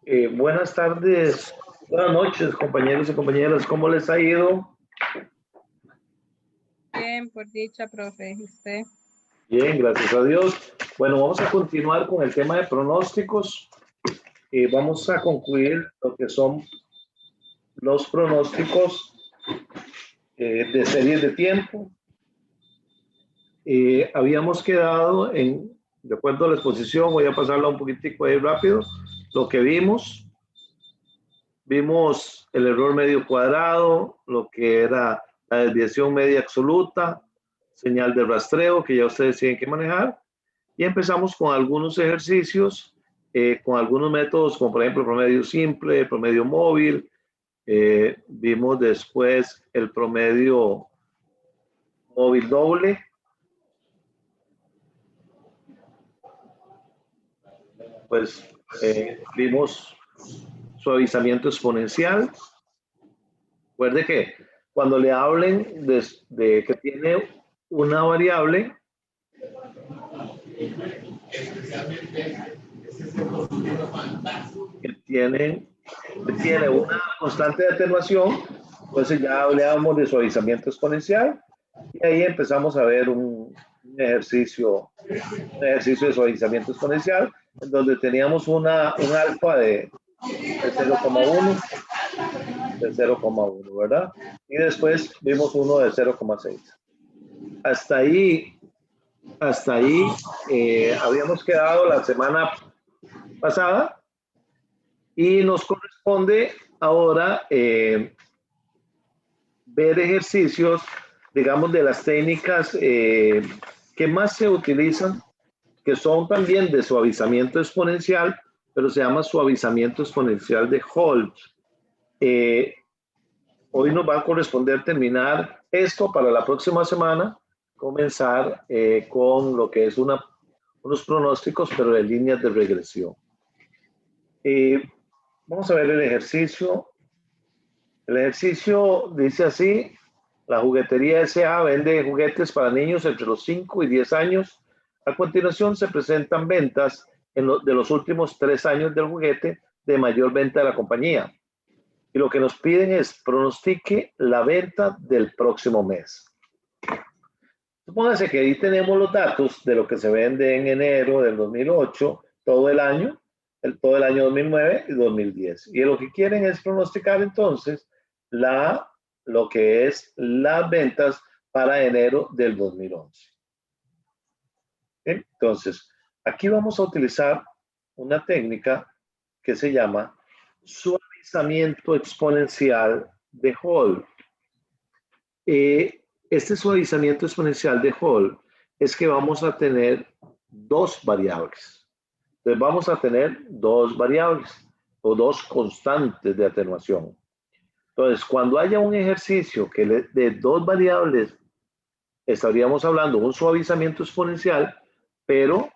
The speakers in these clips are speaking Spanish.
Buenas tardes, buenas noches, compañeros y compañeras. ¿Cómo les ha ido? Bien, por dicha, profe. ¿Y usted? Bien, gracias a Dios. Bueno, vamos a continuar con el tema de pronósticos. Vamos a concluir lo que son los pronósticos de series de tiempo. Habíamos quedado de acuerdo a la exposición, voy a pasarla un poquitico ahí rápido, lo que vimos el error medio cuadrado, lo que era la desviación media absoluta, señal de rastreo que ya ustedes tienen que manejar, y empezamos con algunos ejercicios, con algunos métodos como por ejemplo el promedio simple, el promedio móvil, vimos después el promedio móvil doble, pues vimos suavizamiento exponencial. Recuerde que cuando le hablen de que tiene una variable, que tiene una constante de atenuación, entonces ya hablábamos de suavizamiento exponencial y ahí empezamos a ver un ejercicio de suavizamiento exponencial en donde teníamos un alfa de 0,1, de 0,1, ¿verdad? Y después vimos uno de 0,6. Hasta ahí habíamos quedado la semana pasada y nos corresponde ahora ver ejercicios, digamos, de las técnicas que más se utilizan, que son también de suavizamiento exponencial, pero se llama suavizamiento exponencial de Holt. Hoy nos va a corresponder terminar esto para la próxima semana, comenzar con lo que es unos pronósticos, pero de líneas de regresión. Vamos a ver el ejercicio. El ejercicio dice así: la juguetería S.A. vende juguetes para niños entre los 5 y 10 años. A continuación se presentan ventas de los últimos 3 años del juguete de mayor venta de la compañía. Y lo que nos piden es pronostique la venta del próximo mes. Supóngase que ahí tenemos los datos de lo que se vende en enero del 2008, todo el año 2009 y 2010. Y lo que quieren es pronosticar entonces lo que es las ventas para enero del 2011. Entonces, aquí vamos a utilizar una técnica que se llama suavizamiento exponencial de Hall. Este suavizamiento exponencial de Hall es que vamos a tener dos variables. Entonces vamos a tener dos variables o dos constantes de atenuación. Entonces, cuando haya un ejercicio que de dos variables, estaríamos hablando de un suavizamiento exponencial, pero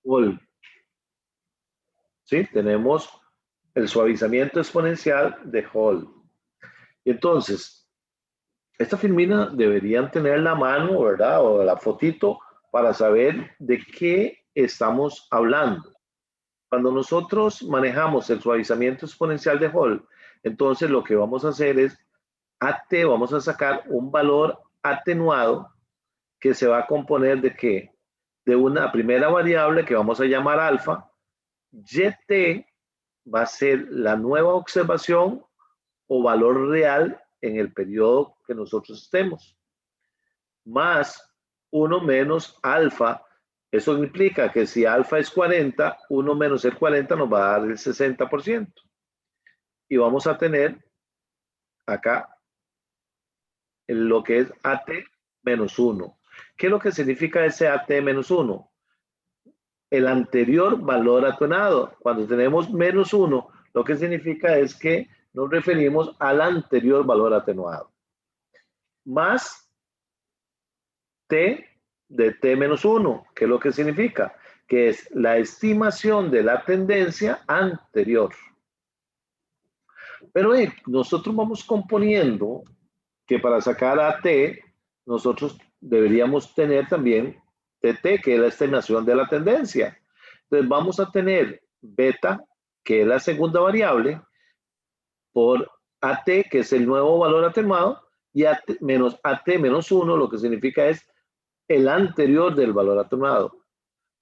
Hall. ¿Sí? Tenemos el suavizamiento exponencial de Hall. Entonces, esta filmina deberían tener la mano, ¿verdad? O la fotito para saber de qué estamos hablando. Cuando nosotros manejamos el suavizamiento exponencial de Hall, entonces lo que vamos a hacer es vamos a sacar un valor atenuado que se va a componer de ¿qué? De una primera variable que vamos a llamar alfa. YT va a ser la nueva observación o valor real en el periodo que nosotros estemos, más 1 menos alfa. Eso implica que si alfa es 40, 1 menos el 40 nos va a dar el 60%. Y vamos a tener acá lo que es AT menos 1. ¿Qué es lo que significa ese AT menos 1? El anterior valor atenuado. Cuando tenemos menos 1, lo que significa es que nos referimos al anterior valor atenuado. Más T de T menos 1, que es lo que significa que es la estimación de la tendencia anterior. Pero nosotros vamos componiendo que para sacar a T, nosotros deberíamos tener también TT, que es la estimación de la tendencia. Entonces vamos a tener beta que es la segunda variable, por AT, que es el nuevo valor atenuado, y AT menos 1, lo que significa es el anterior del valor atenuado,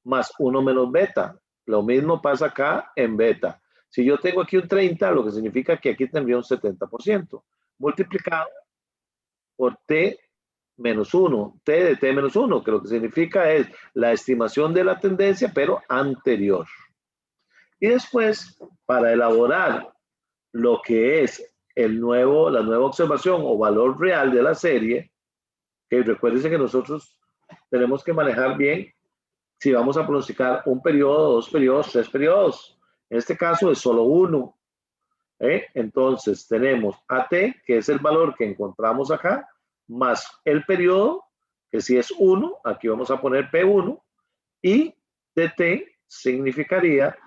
más 1 menos beta. Lo mismo pasa acá en beta. Si yo tengo aquí un 30, lo que significa que aquí tendría un 70%, multiplicado por T menos 1, T de T menos 1, que lo que significa es la estimación de la tendencia, pero anterior. Y después, para elaborar lo que es la nueva observación o valor real de la serie, que recuérdense que nosotros tenemos que manejar bien si vamos a pronosticar un periodo, 2 periodos, 3 periodos. En este caso es solo uno. Entonces tenemos AT, que es el valor que encontramos acá, más el periodo, que si es 1, aquí vamos a poner P1, y DT significaría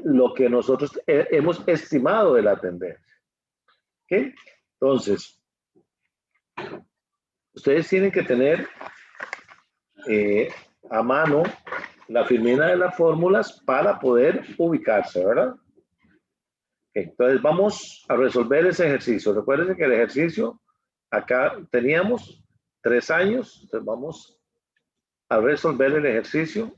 lo que nosotros hemos estimado de la tendencia. ¿Okay? Entonces, ustedes tienen que tener a mano la firmina de las fórmulas para poder ubicarse, ¿verdad? Okay, entonces vamos a resolver ese ejercicio. Recuerden que el ejercicio, acá teníamos 3 años, entonces vamos a resolver el ejercicio.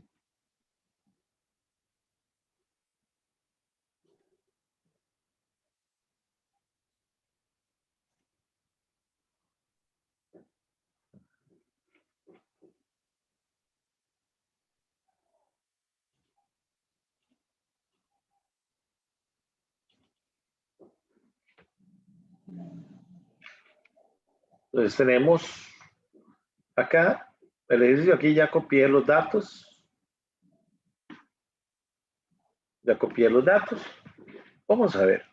Entonces tenemos acá el ejercicio, aquí ya copié los datos. Ya copié los datos. Vamos a ver.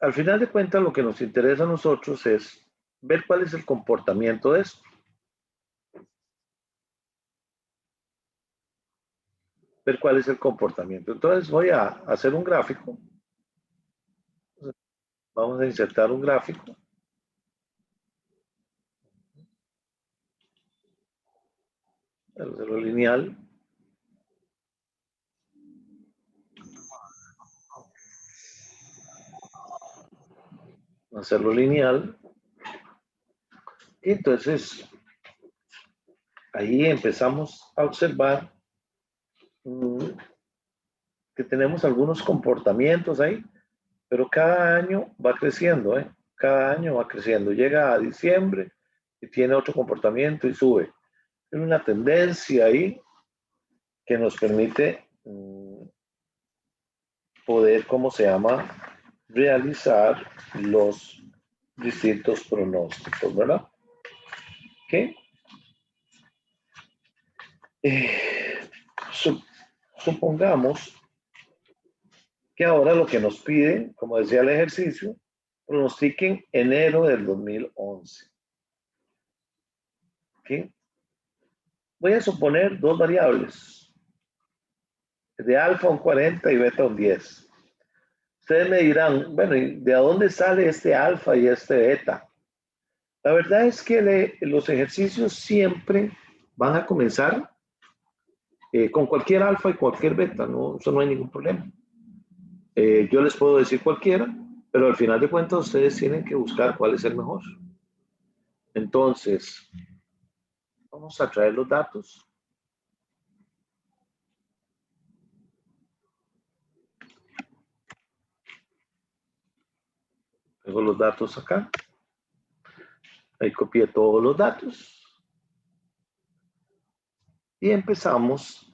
Al final de cuentas, lo que nos interesa a nosotros es ver cuál es el comportamiento de esto. Ver cuál es el comportamiento. Entonces voy a hacer un gráfico. Vamos a insertar un gráfico. Hacerlo lineal. Hacerlo lineal. Y entonces, ahí empezamos a observar que tenemos algunos comportamientos ahí, pero cada año va creciendo, ¿eh? Cada año va creciendo. Llega a diciembre y tiene otro comportamiento y sube. Hay una tendencia ahí que nos permite poder, ¿cómo se llama?, realizar los distintos pronósticos, ¿verdad? ¿Qué? Supongamos que ahora lo que nos pide, como decía el ejercicio, pronostiquen enero del 2011. ¿Okay? Voy a suponer dos variables, de alfa un 40 y beta un 10. Ustedes me dirán, bueno, ¿y de dónde sale este alfa y este beta? La verdad es que los ejercicios siempre van a comenzar con cualquier alfa y cualquier beta, ¿no? Eso no hay ningún problema. Yo les puedo decir cualquiera, pero al final de cuentas ustedes tienen que buscar cuál es el mejor. Entonces, vamos a traer los datos. Tengo los datos acá. Ahí copié todos los datos. Y empezamos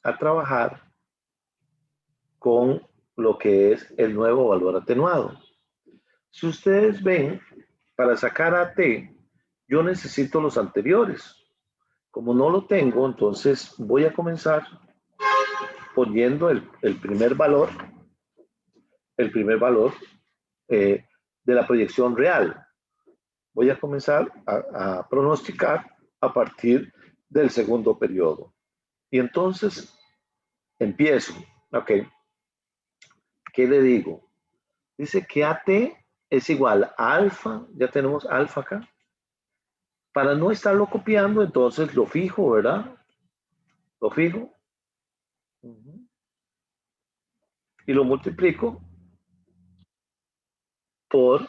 a trabajar con lo que es el nuevo valor atenuado. Si ustedes ven, para sacar AT, yo necesito los anteriores. Como no lo tengo, entonces voy a comenzar poniendo el primer valor de la proyección real. Voy a comenzar a pronosticar a partir del segundo periodo. Y entonces empiezo. Ok. ¿Qué le digo? Dice que AT es igual a alfa. Ya tenemos alfa acá. Para no estarlo copiando, entonces lo fijo, ¿verdad? Lo fijo. y lo multiplico por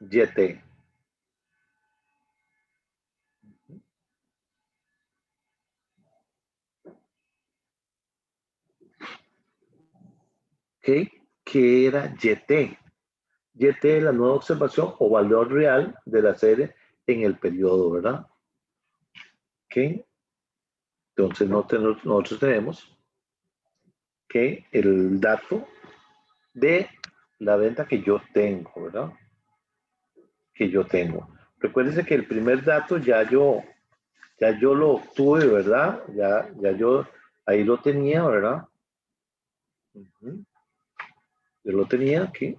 YT. ¿Ok? ¿Qué era YT? YT es la nueva observación o valor real de la serie en el periodo, ¿verdad? ¿Ok? Entonces nosotros tenemos que el dato de la venta que yo tengo, ¿verdad? Que yo tengo. Recuérdense que el primer dato ya yo lo obtuve, ¿verdad? Ya yo ahí lo tenía, ¿verdad? Yo lo tenía aquí.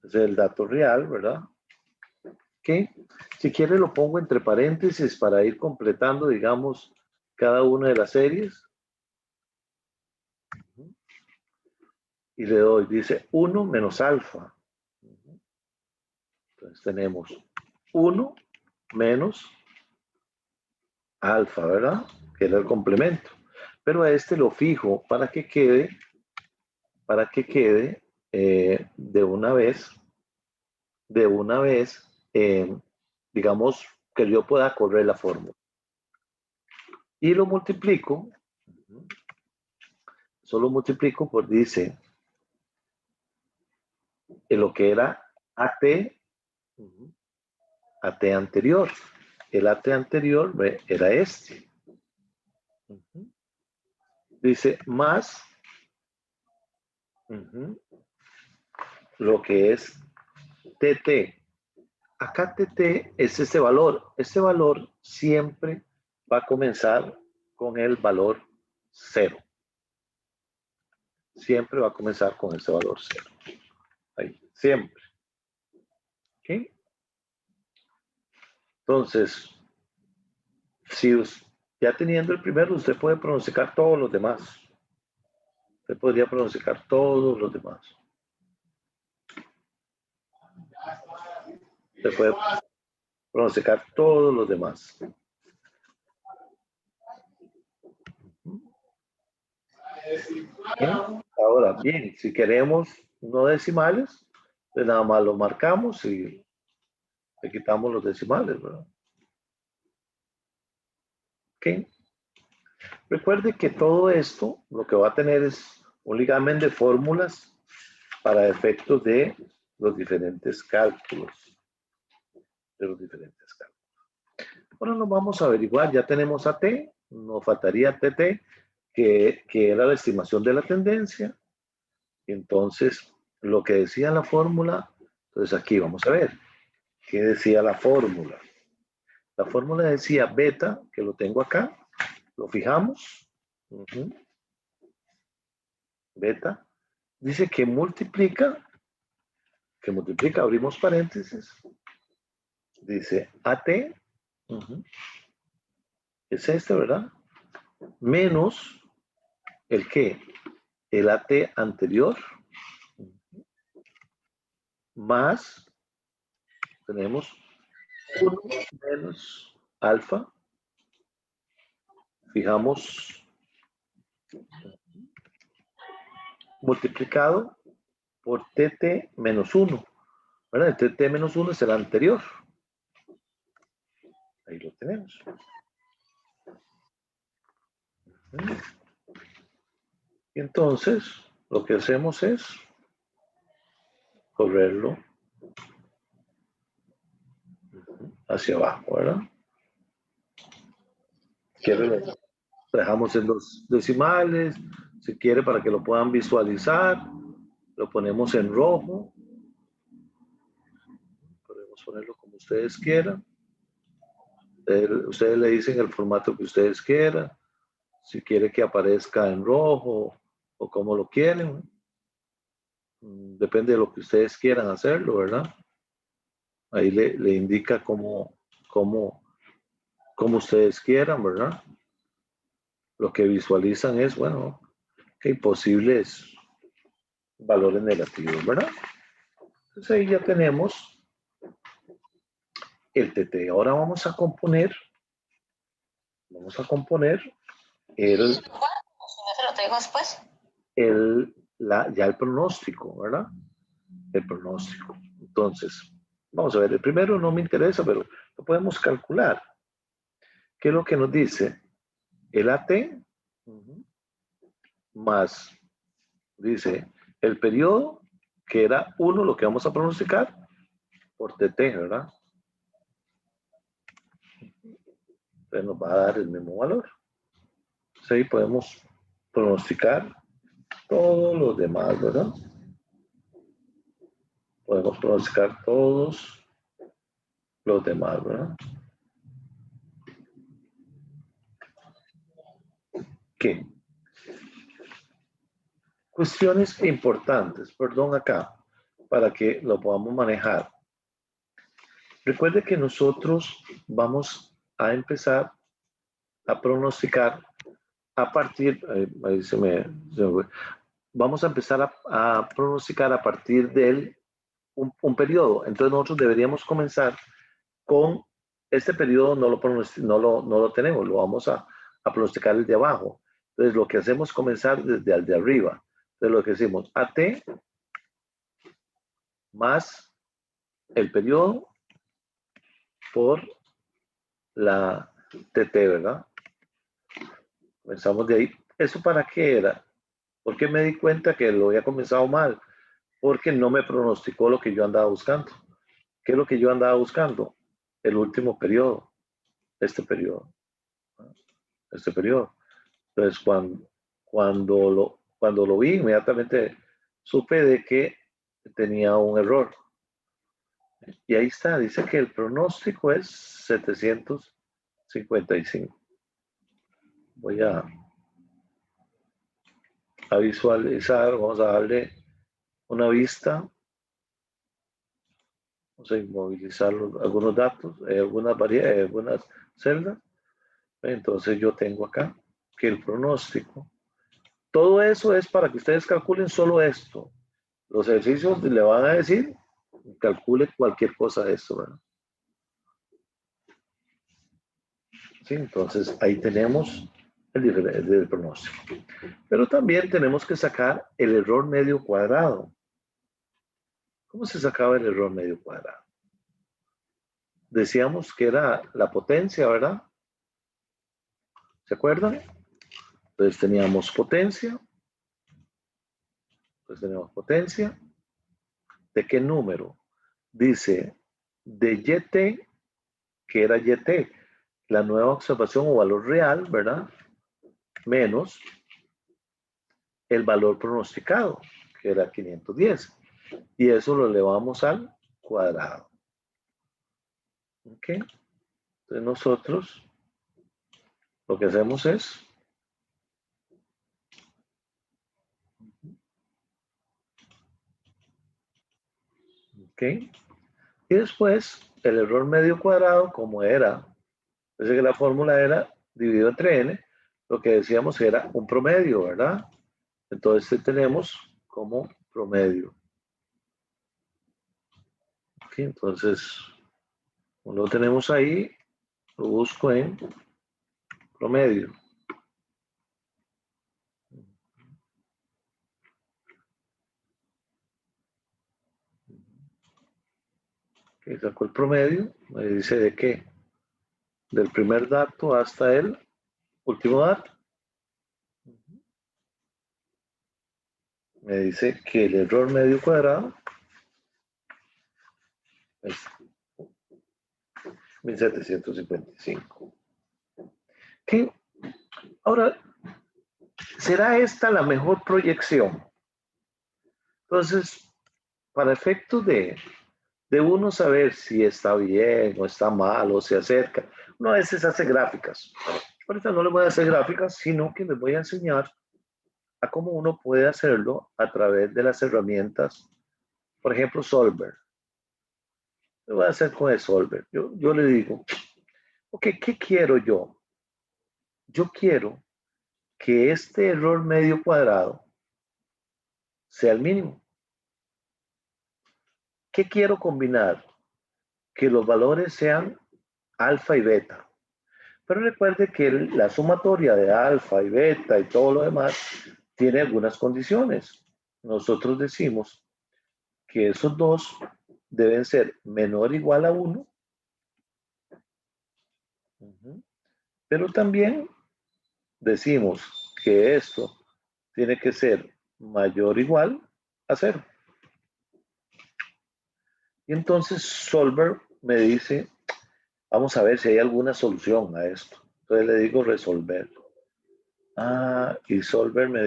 Ese es el dato real, ¿verdad? Que si quiere lo pongo entre paréntesis para ir completando, digamos, cada una de las series. Y le doy, dice 1 menos alfa. Entonces tenemos 1 menos alfa, ¿verdad? Que era el complemento. Pero a este lo fijo para que quede de una vez, digamos, que yo pueda correr la fórmula. Y lo multiplico, solo multiplico por, dice, en lo que era AT anterior. El AT anterior era este. Dice, más lo que es TT. Acá TT es este valor. Este valor siempre va a comenzar con el valor 0. Siempre va a comenzar con ese valor 0. Ahí, siempre. ¿Ok? Entonces, si ya teniendo el primero, usted puede pronosticar todos los demás. Usted podría pronosticar todos los demás. Usted puede pronosticar todos los demás. ¿Bien? Ahora, bien, si queremos no decimales, pues nada más lo marcamos y le quitamos los decimales, ¿verdad? ¿Ok? Recuerde que todo esto lo que va a tener es un ligamen de fórmulas para efectos de los diferentes cálculos. Ahora nos vamos a averiguar, ya tenemos AT, nos faltaría TT, que era la estimación de la tendencia. Entonces, lo que decía la fórmula, entonces aquí vamos a ver, ¿qué decía la fórmula? La fórmula decía beta, que lo tengo acá, lo fijamos. Beta. Dice que multiplica, abrimos paréntesis. Dice AT, es este, ¿verdad? Menos el ¿qué? El AT anterior, más, tenemos 1 menos alfa. Fijamos multiplicado por TT menos 1. ¿Verdad? El TT menos 1 es el anterior. Ahí lo tenemos. Y entonces, lo que hacemos es correrlo hacia abajo, ¿verdad? Dejamos en los decimales, si quiere para que lo puedan visualizar, lo ponemos en rojo. Podemos ponerlo como ustedes quieran. Ustedes le dicen el formato que ustedes quieran. Si quiere que aparezca en rojo o como lo quieren. Depende de lo que ustedes quieran hacerlo, ¿verdad? Ahí le indica cómo ustedes quieran, ¿verdad? Lo que visualizan es, bueno, que posibles valores negativos, ¿verdad? Entonces ahí ya tenemos el TT. Ahora vamos a componer el te digo después? Ya el pronóstico, ¿verdad? El pronóstico. Entonces, vamos a ver, el primero no me interesa, pero lo podemos calcular. ¿Qué es lo que nos dice? El AT más, dice, el periodo, que era 1, lo que vamos a pronosticar, por TT, ¿verdad? Entonces nos va a dar el mismo valor. Entonces ahí podemos pronosticar todos los demás, ¿verdad? Podemos pronosticar todos los demás, ¿verdad? ¿Qué? Cuestiones importantes, perdón acá, para que lo podamos manejar. Recuerde que nosotros vamos a empezar a pronosticar a partir, ahí se me fue. Vamos a empezar a pronosticar a partir de un periodo. Entonces nosotros deberíamos comenzar con este periodo, no lo tenemos, lo vamos a pronosticar el de abajo. Entonces lo que hacemos es comenzar desde el de arriba. Entonces lo que decimos, AT más el periodo por la TT, ¿verdad? Comenzamos de ahí. ¿Eso para qué era? Porque me di cuenta que lo había comenzado mal, porque no me pronosticó lo que yo andaba buscando. ¿Qué es lo que yo andaba buscando? El último periodo, este periodo. Entonces, cuando lo vi, inmediatamente supe de que tenía un error. Y ahí está, dice que el pronóstico es 755. Voy a visualizar, vamos a darle una vista, vamos a inmovilizar algunos datos, algunas celdas. Entonces yo tengo acá que el pronóstico, todo eso es para que ustedes calculen solo esto. Los ejercicios le van a decir, calcule cualquier cosa de esto, ¿verdad? Sí, entonces ahí tenemos el pronóstico. Pero también tenemos que sacar el error medio cuadrado. ¿Cómo se sacaba el error medio cuadrado? Decíamos que era la potencia, ¿verdad? ¿Se acuerdan? Entonces teníamos potencia. Entonces tenemos potencia. ¿De qué número? Dice de YT, que era YT, la nueva observación o valor real, ¿verdad? Menos el valor pronosticado, que era 510. Y eso lo elevamos al cuadrado. ¿Ok? Entonces nosotros lo que hacemos es ¿ok? Y después el error medio cuadrado, como era, parece que la fórmula era dividido entre n, lo que decíamos era un promedio, ¿verdad? Entonces tenemos como promedio. ¿Ok? Entonces, lo tenemos ahí, lo busco en promedio. Okay, saco el promedio, me dice de qué, del primer dato hasta el último dato. Me dice que el error medio cuadrado es 1755. ¿Qué? Ahora, ¿será esta la mejor proyección? Entonces, para efectos de uno saber si está bien o está mal o se acerca, uno a veces hace gráficas. Ahorita no les voy a hacer gráficas, sino que les voy a enseñar a cómo uno puede hacerlo a través de las herramientas, por ejemplo, Solver. Lo voy a hacer con el Solver. Yo le digo, ok, ¿qué quiero yo? Yo quiero que este error medio cuadrado sea el mínimo. ¿Qué quiero combinar? Que los valores sean alfa y beta. Pero recuerde que la sumatoria de alfa y beta y todo lo demás tiene algunas condiciones. Nosotros decimos que esos dos deben ser menor o igual a 1. Pero también decimos que esto tiene que ser mayor o igual a 0. Y entonces Solver me dice, vamos a ver si hay alguna solución a esto. Entonces le digo resolver. Y Solver me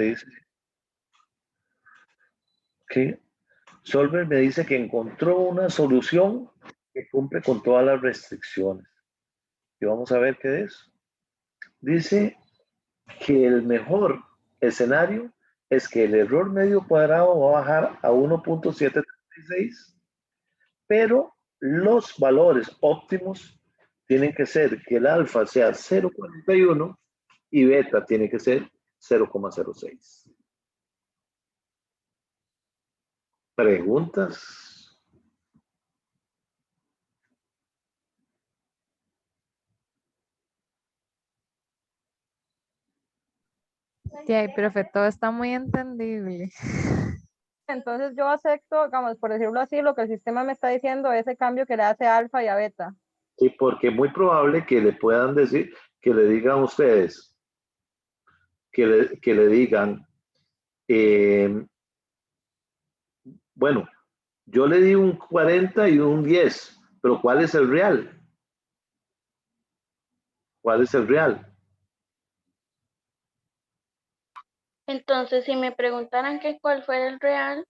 dice que encontró una solución que cumple con todas las restricciones. Y vamos a ver qué es. Dice que el mejor escenario es que el error medio cuadrado va a bajar a 1.736, pero los valores óptimos tienen que ser que el alfa sea 0.41 y beta tiene que ser 0.06. ¿Preguntas? Sí, profe, todo está muy entendible. Entonces yo acepto, digamos, por decirlo así, lo que el sistema me está diciendo, ese cambio que le hace a alfa y a beta. Sí, porque es muy probable que le puedan decir, que le digan a ustedes, que le digan, bueno, yo le di un 40 y un 10, pero ¿cuál es el real? ¿Cuál es el real? Entonces, si me preguntaran que cuál fue el real,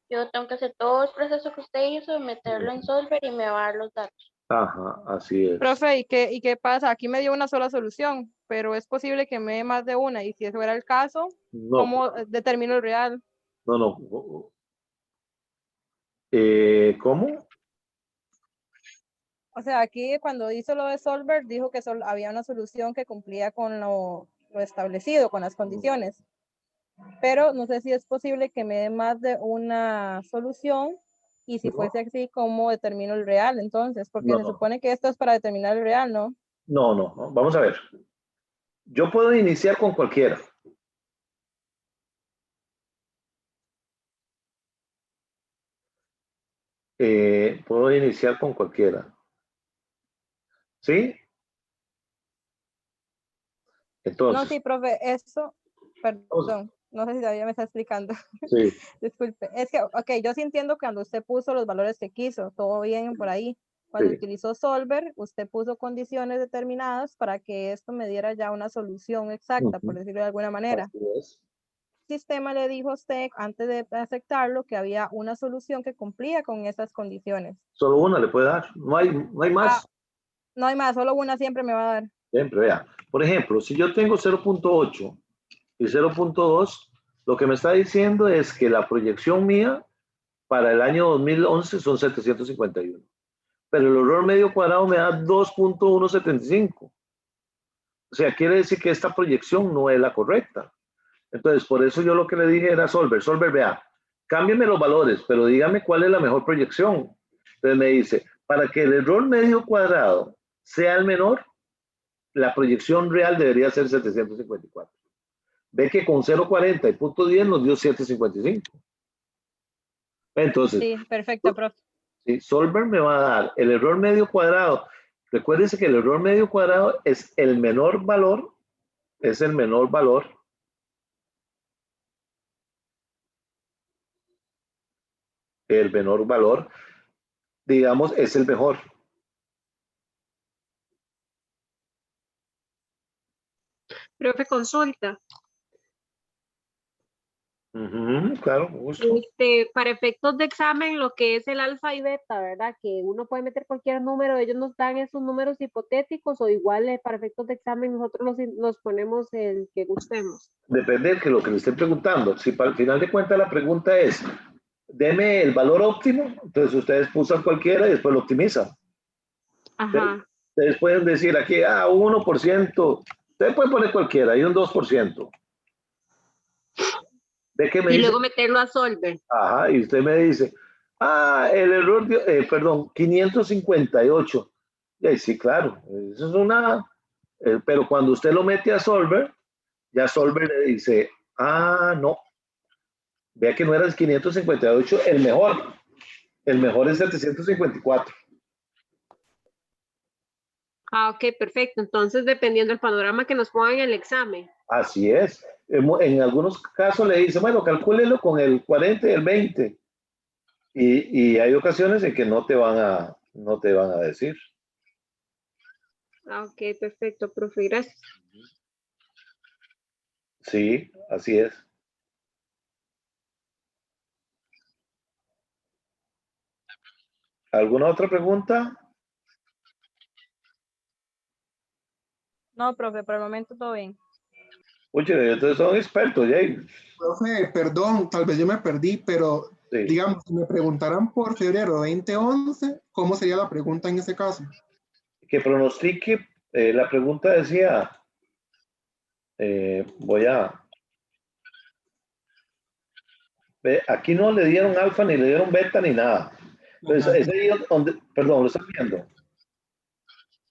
yo tengo que hacer todo el proceso que usted hizo, meterlo en Solver y me va a dar los datos. Ajá, así es. Profe, ¿y qué pasa? Aquí me dio una sola solución, pero es posible que me dé más de una, y si eso era el caso, No, ¿cómo determino el real? no. ¿Cómo? O sea, aquí cuando hizo lo de Solver, dijo que había una solución que cumplía con lo establecido, con las condiciones. Pero no sé si es posible que me dé más de una solución, y si fuese así, ¿cómo determino el real entonces? Porque se supone que esto es para determinar el real, ¿no? No. Vamos a ver. Yo puedo iniciar con cualquiera. Puedo iniciar con cualquiera. ¿Sí? Entonces. No, sí, profe, eso, perdón, no sé si todavía me está explicando. Sí. Disculpe, es que, ok, yo sí entiendo que cuando usted puso los valores que quiso, todo bien por ahí. Cuando Sí. utilizó Solver, usted puso condiciones determinadas para que esto me diera ya una solución exacta, por decirlo de alguna manera. Así es. El sistema le dijo a usted, antes de aceptarlo, que había una solución que cumplía con esas condiciones. Solo una le puede dar. No hay más. No hay más, solo una siempre me va a dar. Siempre, vea. Por ejemplo, si yo tengo 0.8 y 0.2, lo que me está diciendo es que la proyección mía para el año 2011 son 751. Pero el error medio cuadrado me da 2.175. O sea, quiere decir que esta proyección no es la correcta. Entonces, por eso yo lo que le dije era Solver, vea, cámbiame los valores, pero dígame cuál es la mejor proyección. Entonces me dice, para que el error medio cuadrado sea el menor, la proyección real debería ser 754. Ve que con 0.40 y punto 10 nos dio 755. Entonces, sí, perfecto, profe. ¿sí? Solver me va a dar el error medio cuadrado. Recuérdense que el error medio cuadrado es el menor valor, digamos, es el mejor. Profe, consulta. Claro, justo. Para efectos de examen, lo que es el alfa y beta, ¿verdad? Que uno puede meter cualquier número, ellos nos dan esos números hipotéticos, o igual para efectos de examen nosotros nos ponemos el que gustemos. Depende de lo que le esté preguntando. Si para el final de cuentas la pregunta es, deme el valor óptimo, entonces ustedes pulsan cualquiera y después lo optimizan. Ajá. Ustedes pueden decir aquí, 1%. Ustedes pueden poner cualquiera, y un 2%. ¿De qué me Y dice? luego meterlo a Solver. Ajá, y usted me dice, el error, perdón, 558. Y ahí sí, claro, eso Pero cuando usted lo mete a Solver, ya Solver le dice, ah, no, vea que no era el 558, el mejor es 754. Ah, ok, perfecto. Entonces, dependiendo del panorama que nos pongan en el examen. Así es. En algunos casos le dice, bueno, calcúlelo con el 40 y el 20. Y hay ocasiones en que no te van a decir. Ah, ok, perfecto, profe, gracias. Sí, así es. ¿Alguna otra pregunta? No, profe, por el momento todo bien. Oye, ustedes son expertos, Jay. Profe, perdón, tal vez yo me perdí, pero Sí. digamos, si me preguntaran por febrero 2011, ¿cómo sería la pregunta en ese caso? Que pronostique, la pregunta decía, aquí no le dieron alfa, ni le dieron beta, ni nada. Entonces, Ajá. es ahí donde, perdón, lo están viendo.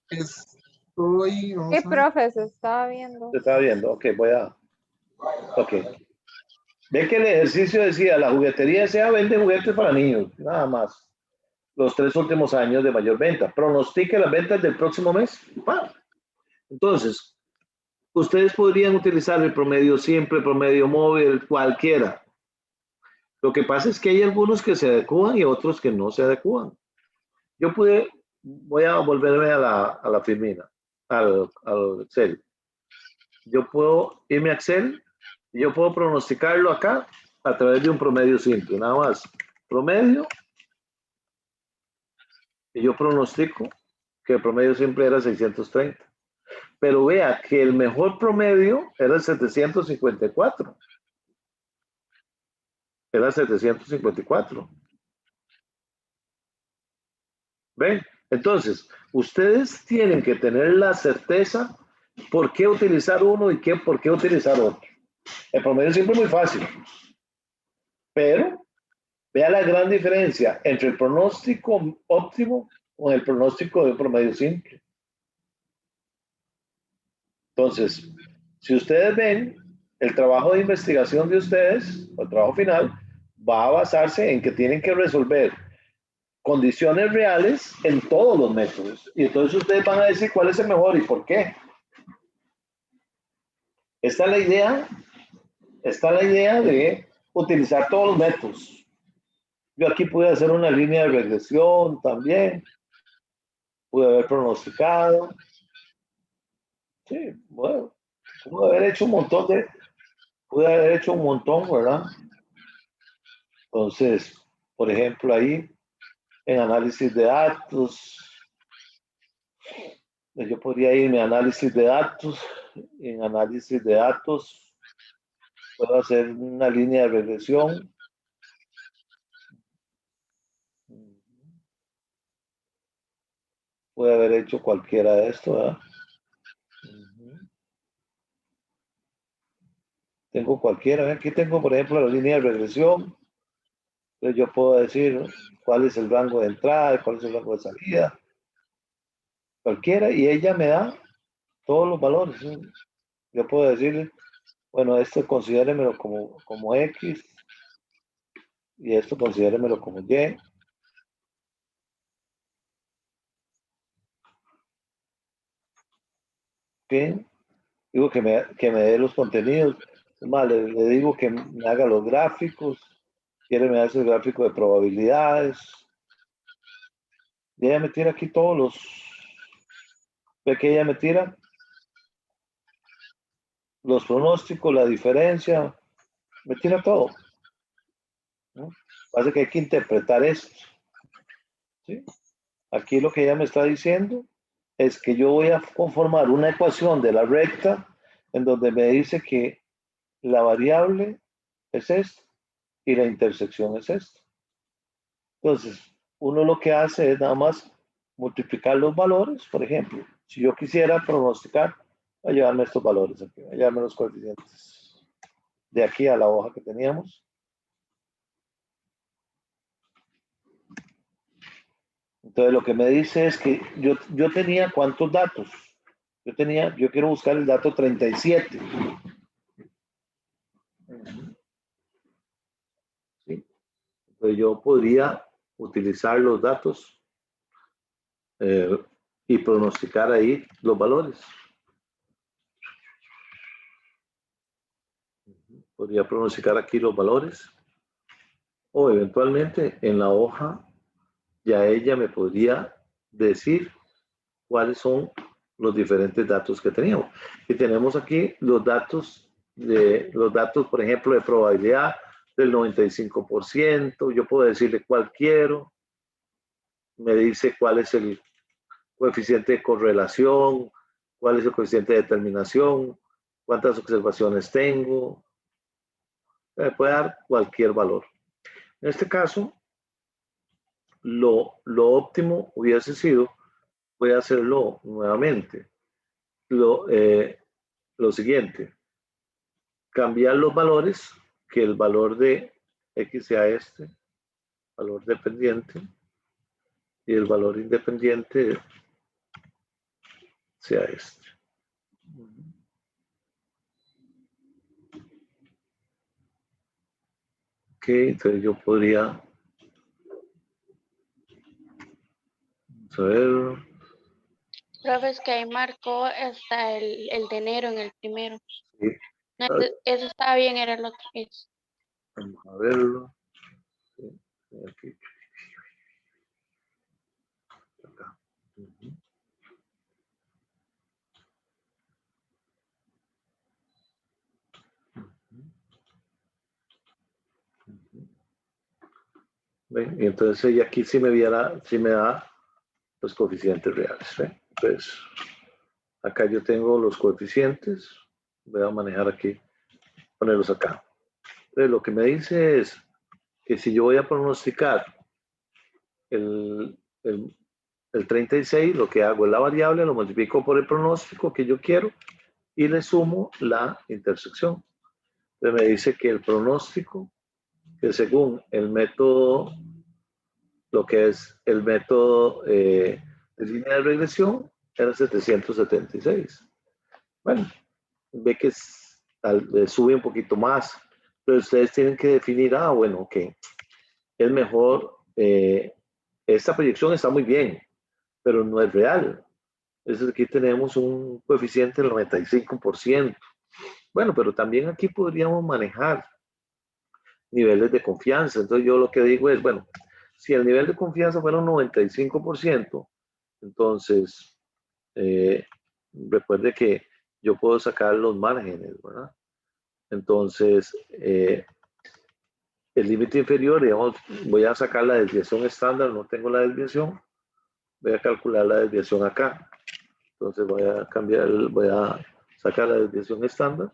Estoy, vamos ¿Qué a ver. profe se estaba viendo? Se está viendo, ok, ok. Ve que el ejercicio decía, la juguetería S.A. vende juguetes para niños, nada más. Los 3 últimos años de mayor venta. Pronostique las ventas del próximo mes. Entonces, ustedes podrían utilizar el promedio simple, el promedio móvil, cualquiera. Lo que pasa es que hay algunos que se adecúan y otros que no se adecúan. Voy a volverme a la firmina, al Excel. Yo puedo irme a Excel y yo puedo pronosticarlo acá a través de un promedio simple, nada más. Promedio, y yo pronostico que el promedio simple era 630. Pero vea que el mejor promedio era el 754. Era 754. ¿Ven? Entonces, ustedes tienen que tener la certeza por qué utilizar uno y por qué utilizar otro. El promedio siempre es muy fácil, pero vea la gran diferencia entre el pronóstico óptimo con el pronóstico de un promedio simple. Entonces, si ustedes ven, el trabajo de investigación de ustedes, o el trabajo final, va a basarse en que tienen que resolver condiciones reales en todos los métodos. Y entonces ustedes van a decir cuál es el mejor y por qué. Esta es la idea de utilizar todos los métodos. Yo aquí pude hacer una línea de regresión también. Pude haber pronosticado. Sí, bueno, pude haber hecho un montón, ¿verdad? Entonces, por ejemplo, ahí en análisis de datos, yo podría irme a análisis de datos. En análisis de datos puedo hacer una línea de regresión. Puede haber hecho cualquiera de esto, ¿verdad? Tengo cualquiera. Aquí tengo, por ejemplo, la línea de regresión. Entonces yo puedo decir, ¿no?, cuál es el rango de entrada, cuál es el rango de salida. Cualquiera, y ella me da todos los valores, ¿sí? Yo puedo decirle, bueno, esto considéremelo como X y esto considéremelo como Y. Bien, digo que me dé los contenidos. Es más, le digo que me haga los gráficos. Quiere me hace el gráfico de probabilidades. Y ella me tira aquí todos los. Ve que ella me tira los pronósticos, la diferencia, me tira todo, ¿no? Pasa que hay que interpretar esto, ¿sí? Aquí lo que ella me está diciendo es que yo voy a conformar una ecuación de la recta en donde me dice que la variable es esta y la intersección es esta. Entonces, uno lo que hace es nada más multiplicar los valores. Por ejemplo, si yo quisiera pronosticar, voy a llevarme estos valores aquí, voy a llevarme los coeficientes de aquí a la hoja que teníamos. Entonces, lo que me dice es que yo tenía cuántos datos. Yo quiero buscar el dato 37. ¿Sí? Entonces yo podría utilizar los datos y pronosticar ahí los valores. Podría pronosticar aquí los valores. O eventualmente en la hoja ya ella me podría decir cuáles son los diferentes datos que teníamos. Y tenemos aquí los datos, por ejemplo, de probabilidad del 95%. Yo puedo decirle cuál quiero. Me dice cuál es el coeficiente de correlación, cuál es el coeficiente de determinación, cuántas observaciones tengo. Me puede dar cualquier valor. En este caso, lo óptimo hubiese sido, voy a hacerlo nuevamente, lo siguiente, cambiar los valores, que el valor de X sea este, valor dependiente, y el valor independiente sea este. Ok, entonces yo podría, vamos a ver. Profe, es que ahí marcó hasta el de enero en el primero. Sí. No, eso estaba bien, era el otro. Vamos a verlo. Sí, aquí. Acá. ¿Ven? Y entonces ella aquí sí me da los coeficientes reales. ¿Ven? Entonces, acá yo tengo los coeficientes. Voy a manejar aquí, ponerlos acá. Entonces, lo que me dice es que si yo voy a pronosticar el 36, lo que hago es la variable, lo multiplico por el pronóstico que yo quiero y le sumo la intersección. Entonces me dice que el pronóstico, que según el método, lo que es el método de línea de regresión, era 776. Bueno, ve que sube un poquito más, pero ustedes tienen que definir, bueno, ok, es mejor, esta proyección está muy bien, pero no es real. Entonces aquí tenemos un coeficiente del 95%. Bueno, pero también aquí podríamos manejar niveles de confianza. Entonces yo lo que digo es, bueno, si el nivel de confianza fuera un 95%, entonces recuerde que yo puedo sacar los márgenes, ¿verdad? Entonces, el límite inferior, digamos, voy a sacar la desviación estándar, no tengo la desviación, voy a calcular la desviación acá. Entonces voy a sacar la desviación estándar.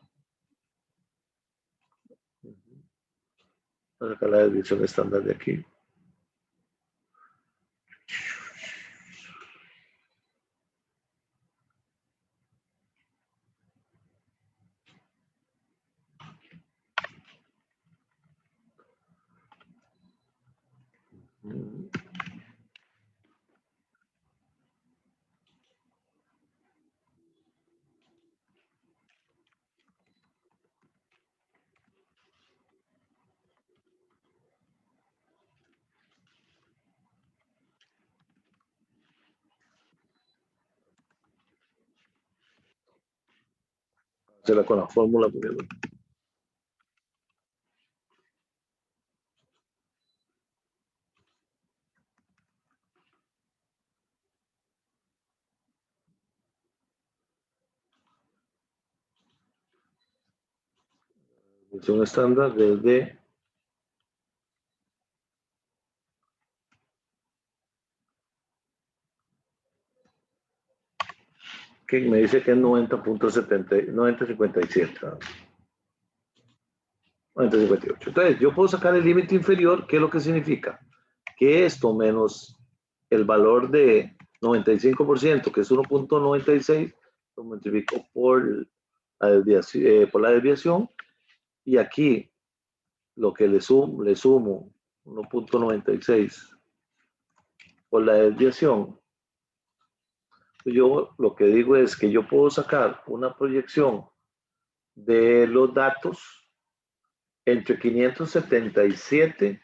Voy a sacar la desviación estándar de aquí. Hacerla con la fórmula. Desviación estándar desde que me dice que es 90.57, 90.58. Entonces, yo puedo sacar el límite inferior, ¿qué es lo que significa? Que esto menos el valor de 95%, que es 1.96, lo multiplico por la desviación, y aquí lo que le sumo 1.96 por la desviación, Yo lo que digo es que yo puedo sacar una proyección de los datos entre 577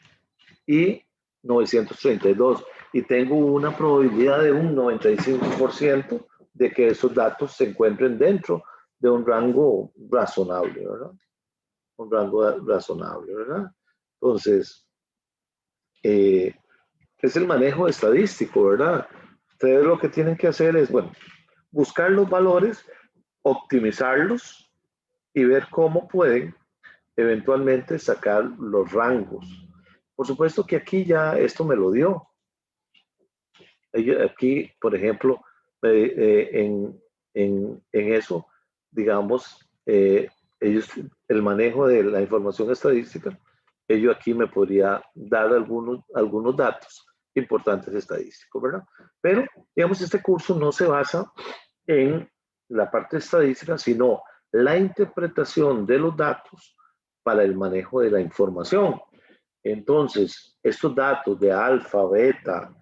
y 932 y tengo una probabilidad de un 95% de que esos datos se encuentren dentro de un rango razonable, ¿verdad? Un rango razonable, ¿verdad? Entonces, es el manejo estadístico, ¿verdad? Ustedes lo que tienen que hacer es, bueno, buscar los valores, optimizarlos y ver cómo pueden eventualmente sacar los rangos. Por supuesto que aquí ya esto me lo dio. Aquí, por ejemplo, en eso, digamos, ellos, el manejo de la información estadística, ello aquí me podría dar algunos datos importantes estadísticos, ¿verdad? Pero, digamos, este curso no se basa en la parte estadística, sino la interpretación de los datos para el manejo de la información. Entonces, estos datos de alfa, beta,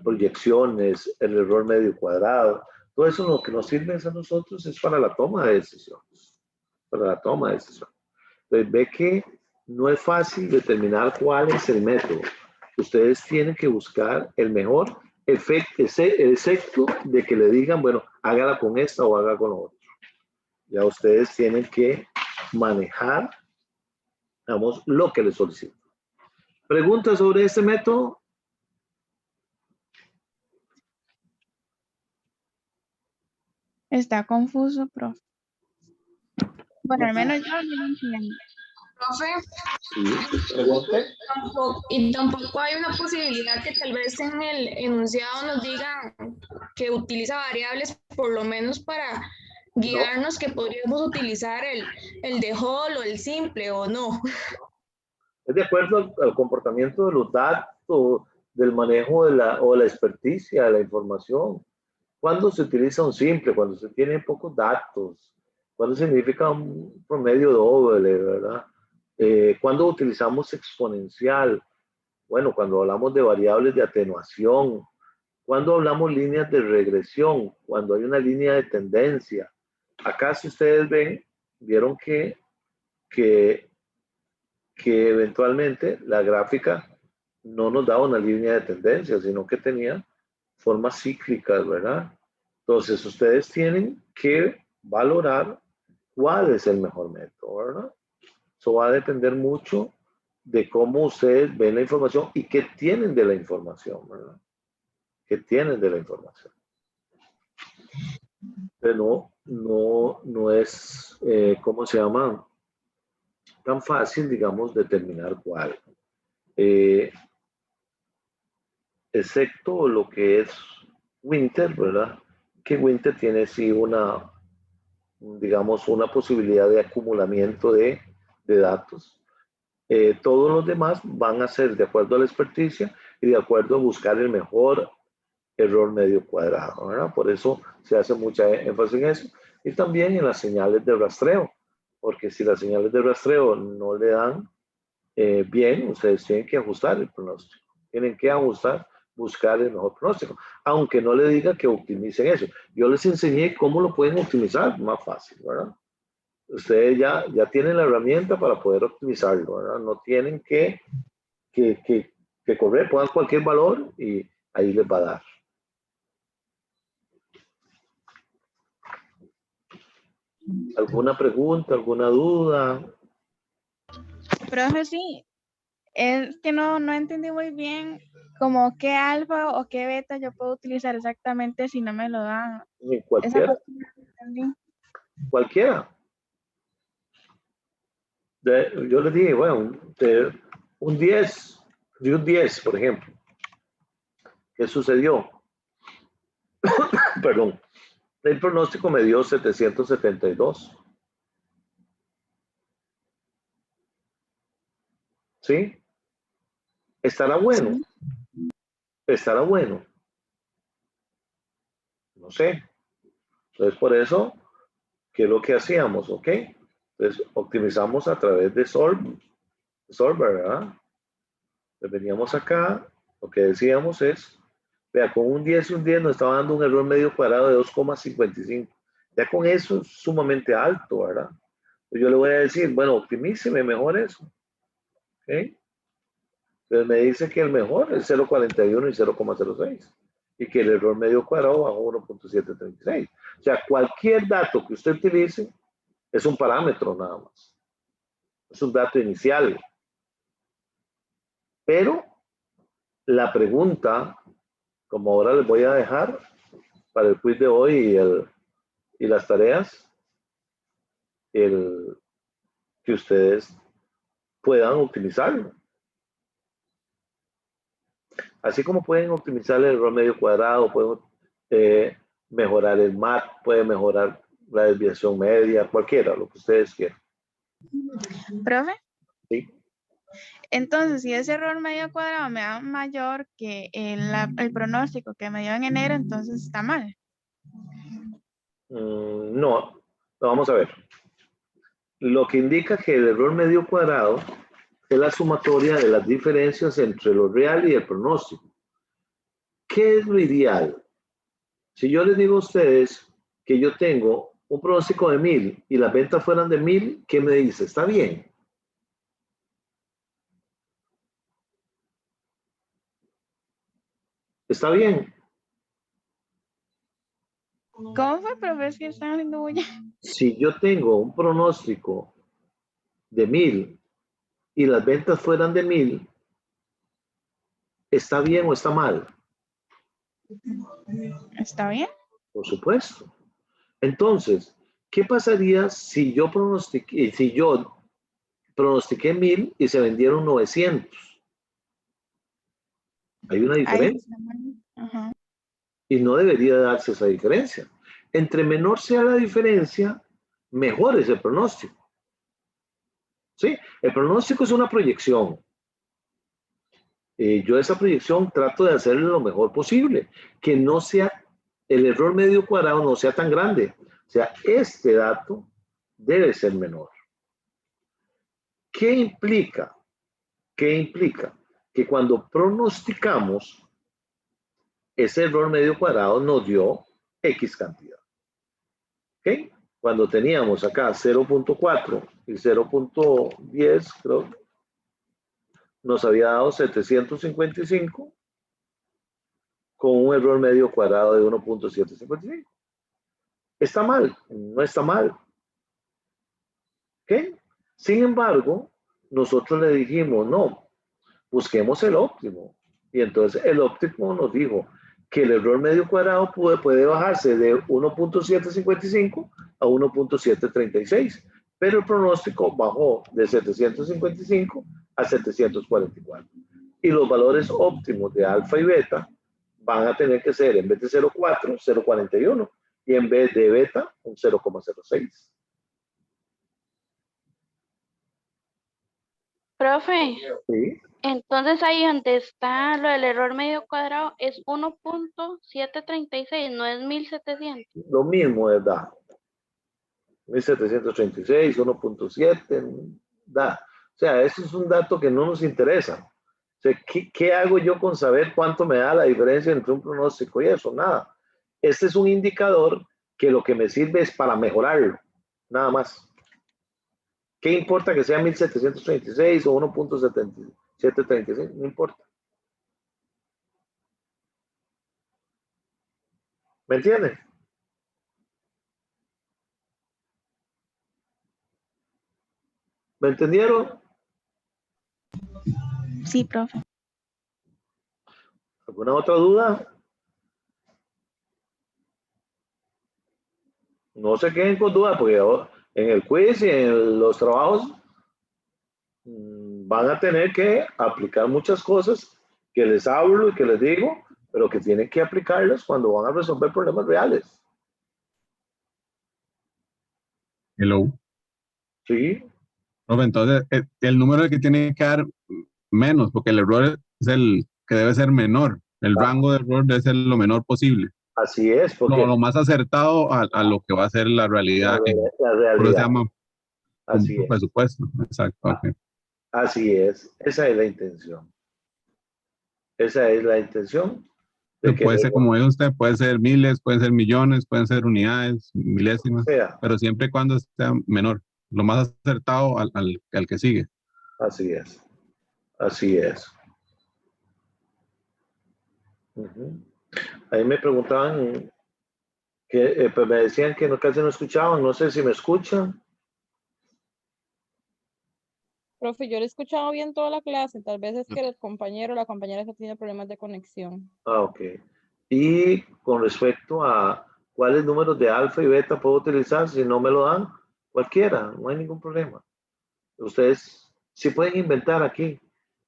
proyecciones, el error medio cuadrado, todo eso lo que nos sirve a nosotros es para la toma de decisiones. Para la toma de decisiones. Entonces, ve que no es fácil determinar cuál es el método. Ustedes tienen que buscar el mejor efecto de que le digan, bueno, hágala con esta o haga con otro. Ya ustedes tienen que manejar, digamos, lo que les solicito. ¿Preguntas sobre este método? Está confuso, profe. Bueno, al menos yo no lo entiendo. Profe, Sí, pregunte. tampoco hay una posibilidad que tal vez en el enunciado nos digan que utiliza variables por lo menos para guiarnos, que podríamos utilizar el de whole o el simple o no. Es de acuerdo al comportamiento de los datos, del manejo de la experticia de la información. ¿Cuándo se utiliza un simple? Cuando se tienen pocos datos. ¿Cuándo significa un promedio doble, verdad? ¿Cuándo utilizamos exponencial? Bueno, cuando hablamos de variables de atenuación. ¿Cuándo hablamos líneas de regresión? Cuando hay una línea de tendencia. Acá, si ustedes vieron que eventualmente la gráfica no nos daba una línea de tendencia, sino que tenía formas cíclicas, ¿verdad? Entonces, ustedes tienen que valorar cuál es el mejor método, ¿verdad? Eso va a depender mucho de cómo ustedes ven la información y qué tienen de la información, ¿verdad? ¿Qué tienen de la información? Pero no es, ¿cómo se llama? Tan fácil, digamos, determinar cuál. Excepto lo que es Winter, ¿verdad? Que Winter tiene sí digamos, una posibilidad de acumulamiento de datos. Todos los demás van a ser de acuerdo a la experticia y de acuerdo a buscar el mejor error medio cuadrado, ¿verdad? Por eso se hace mucha énfasis en eso. Y también en las señales de rastreo, porque si las señales de rastreo no le dan bien, ustedes tienen que ajustar el pronóstico. Tienen que ajustar, buscar el mejor pronóstico, aunque no le diga que optimicen eso. Yo les enseñé cómo lo pueden optimizar más fácil, ¿verdad? Ustedes ya tienen la herramienta para poder optimizarlo, ¿verdad? No tienen que correr, pongan cualquier valor y ahí les va a dar. ¿Alguna pregunta, alguna duda? Profe, sí, es que no entendí muy bien como qué alfa o qué beta yo puedo utilizar exactamente si no me lo dan. Cualquiera. Esa parte no entendí. Cualquiera. Yo les dije, bueno, un 10, de un 10, por ejemplo. ¿Qué sucedió? Perdón. El pronóstico me dio 772. ¿Sí? ¿Estará bueno? Sí. ¿Estará bueno? No sé. Entonces, por eso, ¿qué es lo que hacíamos? ¿Ok? Entonces, optimizamos a través de Solver, ¿verdad? Entonces, veníamos acá, lo que decíamos es, Vea, con un 10 y un 10 nos estaba dando un error medio cuadrado de 2,55. Ya con eso es sumamente alto, ¿verdad? Yo le voy a decir, bueno, optimíceme mejor eso. ¿Ok? Entonces me dice que el mejor es 0,41 y 0,06. Y que el error medio cuadrado bajó 1,736. O sea, cualquier dato que usted utilice es un parámetro nada más. Es un dato inicial. Pero la pregunta, como ahora les voy a dejar para el quiz de hoy y las tareas, que ustedes puedan utilizarlo. Así como pueden optimizar el error medio cuadrado, pueden mejorar el MAT, pueden mejorar la desviación media, cualquiera, lo que ustedes quieran. Profe, ¿Sí? entonces si ese error medio cuadrado me da mayor que el pronóstico que me dio en enero, entonces está mal. No, vamos a ver. Lo que indica que el error medio cuadrado es la sumatoria de las diferencias entre lo real y el pronóstico. ¿Qué es lo ideal? Si yo les digo a ustedes que yo tengo un pronóstico de 1000 y las ventas fueran de 1000, ¿qué me dice? ¿Está bien? ¿Está bien? ¿Cómo fue, profe? Es que están haciendo bulla. Si yo tengo un pronóstico de 1000 y las ventas fueran de 1000, ¿está bien o está mal? ¿Está bien? Por supuesto. Entonces, ¿qué pasaría si yo pronostiqué 1000 y se vendieron 900? Hay una Ahí diferencia. está mal. Ajá. Y no debería darse esa diferencia. Entre menor sea la diferencia, mejor es el pronóstico. ¿Sí? El pronóstico es una proyección. Yo esa proyección trato de hacerle lo mejor posible, que no sea, el error medio cuadrado no sea tan grande. O sea, este dato debe ser menor. ¿Qué implica? ¿Qué implica? Que cuando pronosticamos, ese error medio cuadrado nos dio X cantidad. ¿Ok? Cuando teníamos acá 0.4 y 0.10, creo, nos había dado 755 con un error medio cuadrado de 1.755. ¿Está mal? No está mal. ¿Ok? Sin embargo, nosotros le dijimos, no, busquemos el óptimo. Y entonces el óptimo nos dijo que el error medio cuadrado puede bajarse de 1.755 a 1.736, pero el pronóstico bajó de 755 a 744. Y los valores óptimos de alfa y beta van a tener que ser, en vez de 0.4, 0.41, y en vez de beta, un 0.06. Profe, ¿Sí? entonces ahí donde está lo del error medio cuadrado es 1.736, no es 1700. Lo mismo, ¿verdad? 1736, 1.7, da. O sea, eso es un dato que no nos interesa. O sea, ¿qué hago yo con saber cuánto me da la diferencia entre un pronóstico y eso? Nada. Este es un indicador que lo que me sirve es para mejorarlo, nada más. ¿Qué importa que sea 1736 o 1.7736? No importa. ¿Me entienden? ¿Me entendieron? Sí, profe. ¿Alguna otra duda? No se queden con dudas porque en el quiz y en los trabajos van a tener que aplicar muchas cosas que les hablo y que les digo, pero que tienen que aplicarlas cuando van a resolver problemas reales. Hello. Sí, Profe, entonces, el número que tiene que dar menos, porque el error es el que debe ser menor. El rango de error debe ser lo menor posible. así es, porque Lo más acertado a lo que va a ser la realidad. la realidad. Por eso se llama Así un es. presupuesto. Exacto. Okay. Así es. Esa es la intención. Esa es la intención. De que Puede ser, como dijo usted, puede ser miles, pueden ser millones, pueden ser unidades, milésimas, sea, pero siempre y cuando sea menor, lo más acertado al que sigue. así es. Así es. Ujú. Ahí me preguntaban, que pues me decían que no, casi no escuchaban, no sé si me escuchan. Profe, yo le he escuchado bien toda la clase, tal vez es que el compañero o la compañera está teniendo problemas de conexión. Ah, ok. Y con respecto a cuáles números de alfa y beta puedo utilizar, si no me lo dan, cualquiera, no hay ningún problema. Ustedes sí pueden inventar aquí.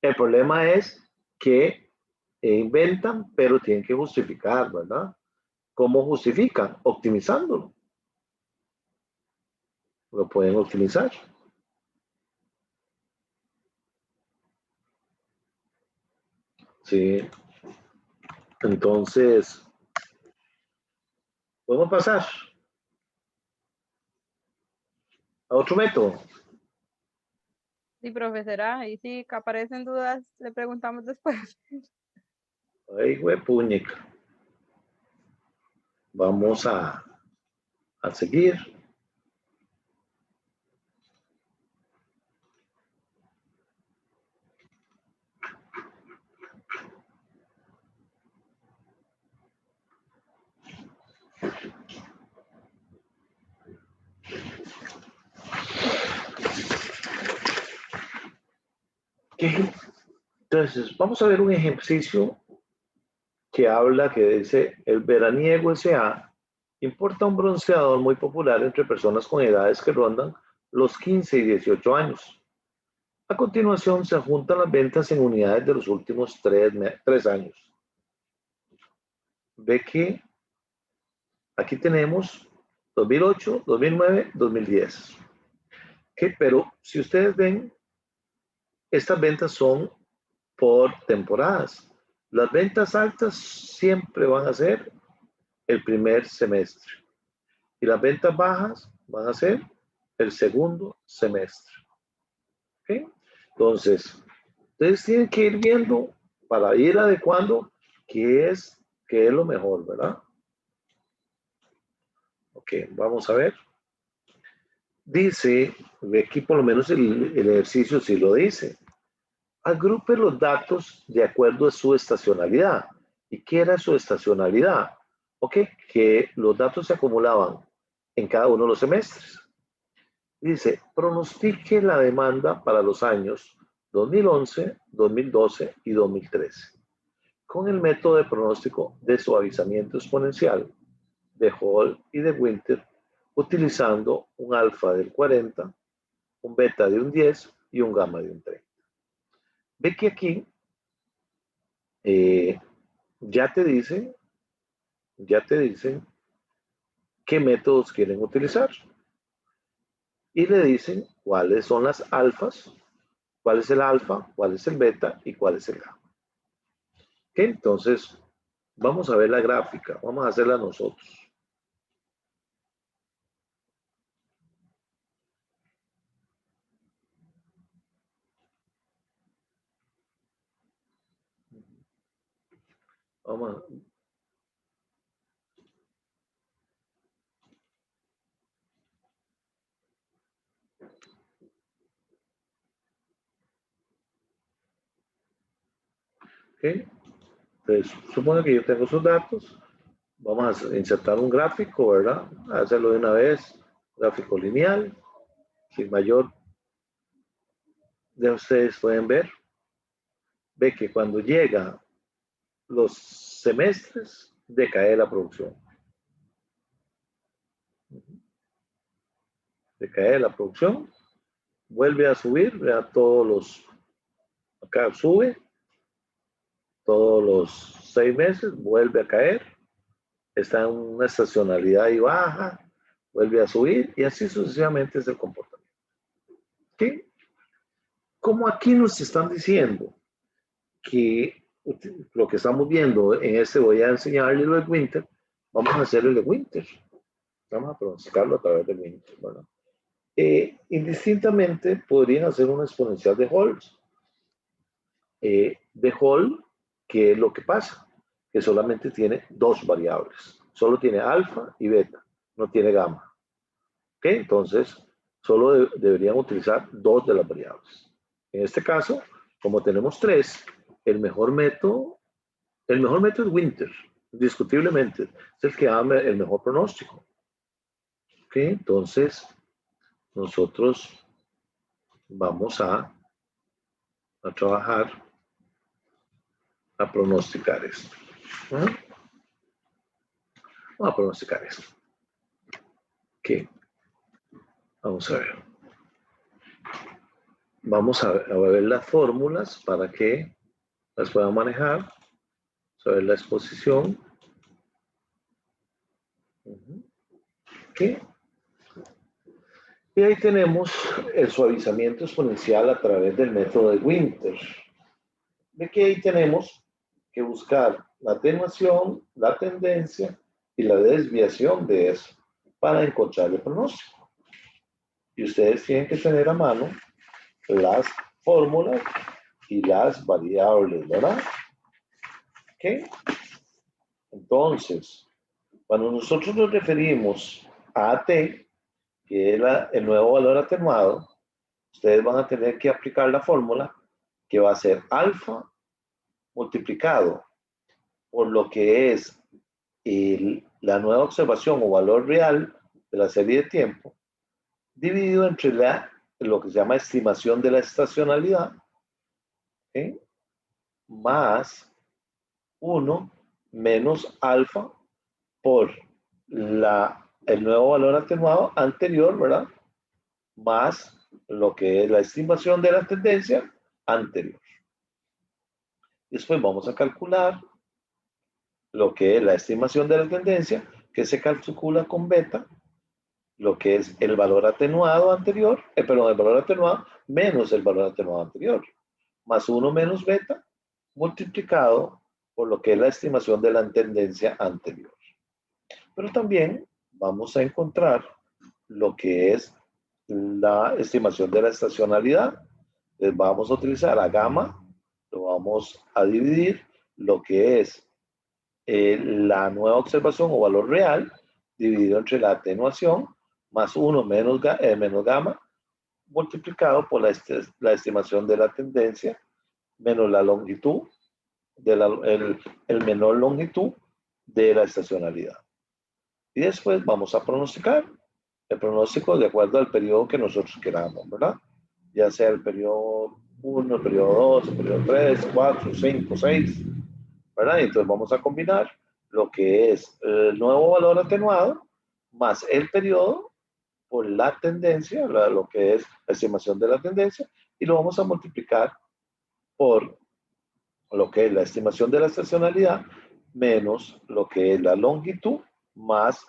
El problema es que inventan, pero tienen que justificar, ¿verdad? ¿Cómo justifican? Optimizándolo. Lo pueden optimizar. Sí. Entonces, podemos pasar a otro método. Sí, profe, será. Y si aparecen dudas, le preguntamos después. Ay, huepuñica. Vamos a seguir. ¿Qué? Entonces, vamos a ver un ejercicio que habla, que dice, el veraniego S.A. importa un bronceador muy popular entre personas con edades que rondan los 15 y 18 años. A continuación, se juntan las ventas en unidades de los últimos 3 años. Ve que aquí tenemos 2008, 2009, 2010. ¿Okay? Pero si ustedes ven, estas ventas son por temporadas. Las ventas altas siempre van a ser el primer semestre y las ventas bajas van a ser el segundo semestre. ¿Okay? Entonces, ustedes tienen que ir viendo para ir adecuando qué es lo mejor, ¿verdad? Ok, vamos a ver. Dice, aquí por lo menos el ejercicio sí lo dice. Agrupe los datos de acuerdo a su estacionalidad. ¿Y qué era su estacionalidad? Ok, que los datos se acumulaban en cada uno de los semestres. Dice, pronostique la demanda para los años 2011, 2012 y 2013 con el método de pronóstico de suavizamiento exponencial de Hall y de Winter, utilizando un alfa del 40, un beta de un 10 y un gamma de un 30. Ve que aquí ya te dicen qué métodos quieren utilizar. Y le dicen cuáles son las alfas, cuál es el alfa, cuál es el beta y cuál es el gamma. ¿Okay? Entonces, vamos a ver la gráfica, vamos a hacerla nosotros. Vamos a... ¿Okay? Entonces, supone que yo tengo sus datos, vamos a insertar un gráfico, ¿verdad? A hacerlo de una vez, gráfico lineal, sin mayor. Ya ustedes pueden ver, ve que cuando llega los semestres, decae la producción. Decae la producción, vuelve a subir, vea todos los, acá sube, todos los 6 meses, vuelve a caer, está en una estacionalidad y baja, vuelve a subir y así sucesivamente es el comportamiento. ¿Okay? Como aquí nos están diciendo que lo que estamos viendo en este, voy a enseñarles lo de Winter, vamos a hacer el de Winter. Vamos a pronosticarlo a través de Winter, ¿verdad? Indistintamente podrían hacer una exponencial de Hall. De Hall, ¿qué es lo que pasa? que solamente tiene dos variables. Solo tiene alfa y beta, no tiene gamma. ¿Ok? Entonces, solo deberían utilizar dos de las variables. En este caso, como tenemos tres, el mejor método es Winter, indiscutiblemente. Es el que da el mejor pronóstico. ¿Ok? Entonces, nosotros vamos a trabajar, a pronosticar esto. Vamos a pronosticar esto. Ok. Vamos a ver. Vamos a ver las fórmulas para que las puedan manejar. Vamos a ver la exposición. Ok. Y ahí tenemos el suavizamiento exponencial a través del método de Winter. De que ahí tenemos que buscar la atenuación, la tendencia y la desviación de eso para encontrar el pronóstico. Y ustedes tienen que tener a mano las fórmulas y las variables, ¿verdad? ¿Ok? Entonces, cuando nosotros nos referimos a AT, que es el nuevo valor atenuado, ustedes van a tener que aplicar la fórmula que va a ser alfa multiplicado por lo que es la nueva observación o valor real de la serie de tiempo, dividido entre lo que se llama estimación de la estacionalidad, ¿okay? Más 1 menos alfa por el nuevo valor atenuado anterior, ¿verdad? Más lo que es la estimación de la tendencia anterior. Después vamos a calcular lo que es la estimación de la tendencia, que se calcula con beta, lo que es el valor atenuado anterior, el valor atenuado menos el valor atenuado anterior, más 1 menos beta, multiplicado por lo que es la estimación de la tendencia anterior. Pero también vamos a encontrar lo que es la estimación de la estacionalidad. Entonces vamos a utilizar a gamma, lo vamos a dividir lo que es la nueva observación o valor real, dividido entre la atenuación, más 1 menos gamma, multiplicado por la estimación de la tendencia, menos la longitud, el menor longitud de la estacionalidad. Y después vamos a pronosticar el pronóstico de acuerdo al periodo que nosotros queramos, ¿verdad? Ya sea el periodo 1, el periodo 2, el periodo 3, 4, 5, 6, ¿verdad? Y entonces vamos a combinar lo que es el nuevo valor atenuado más el periodo por la tendencia, lo que es la estimación de la tendencia, y lo vamos a multiplicar por lo que es la estimación de la estacionalidad menos lo que es la longitud más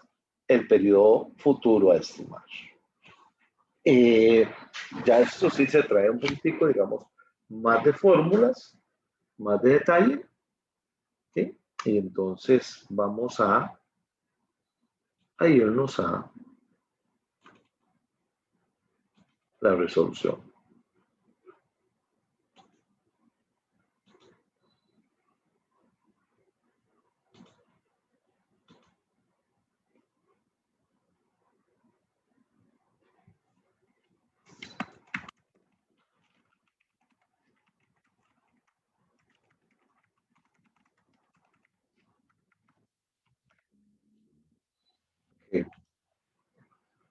el periodo futuro a estimar. Ya esto sí se trae un poquitico, digamos, más de fórmulas, más de detalle. ¿Sí? Y entonces vamos a irnos a la resolución.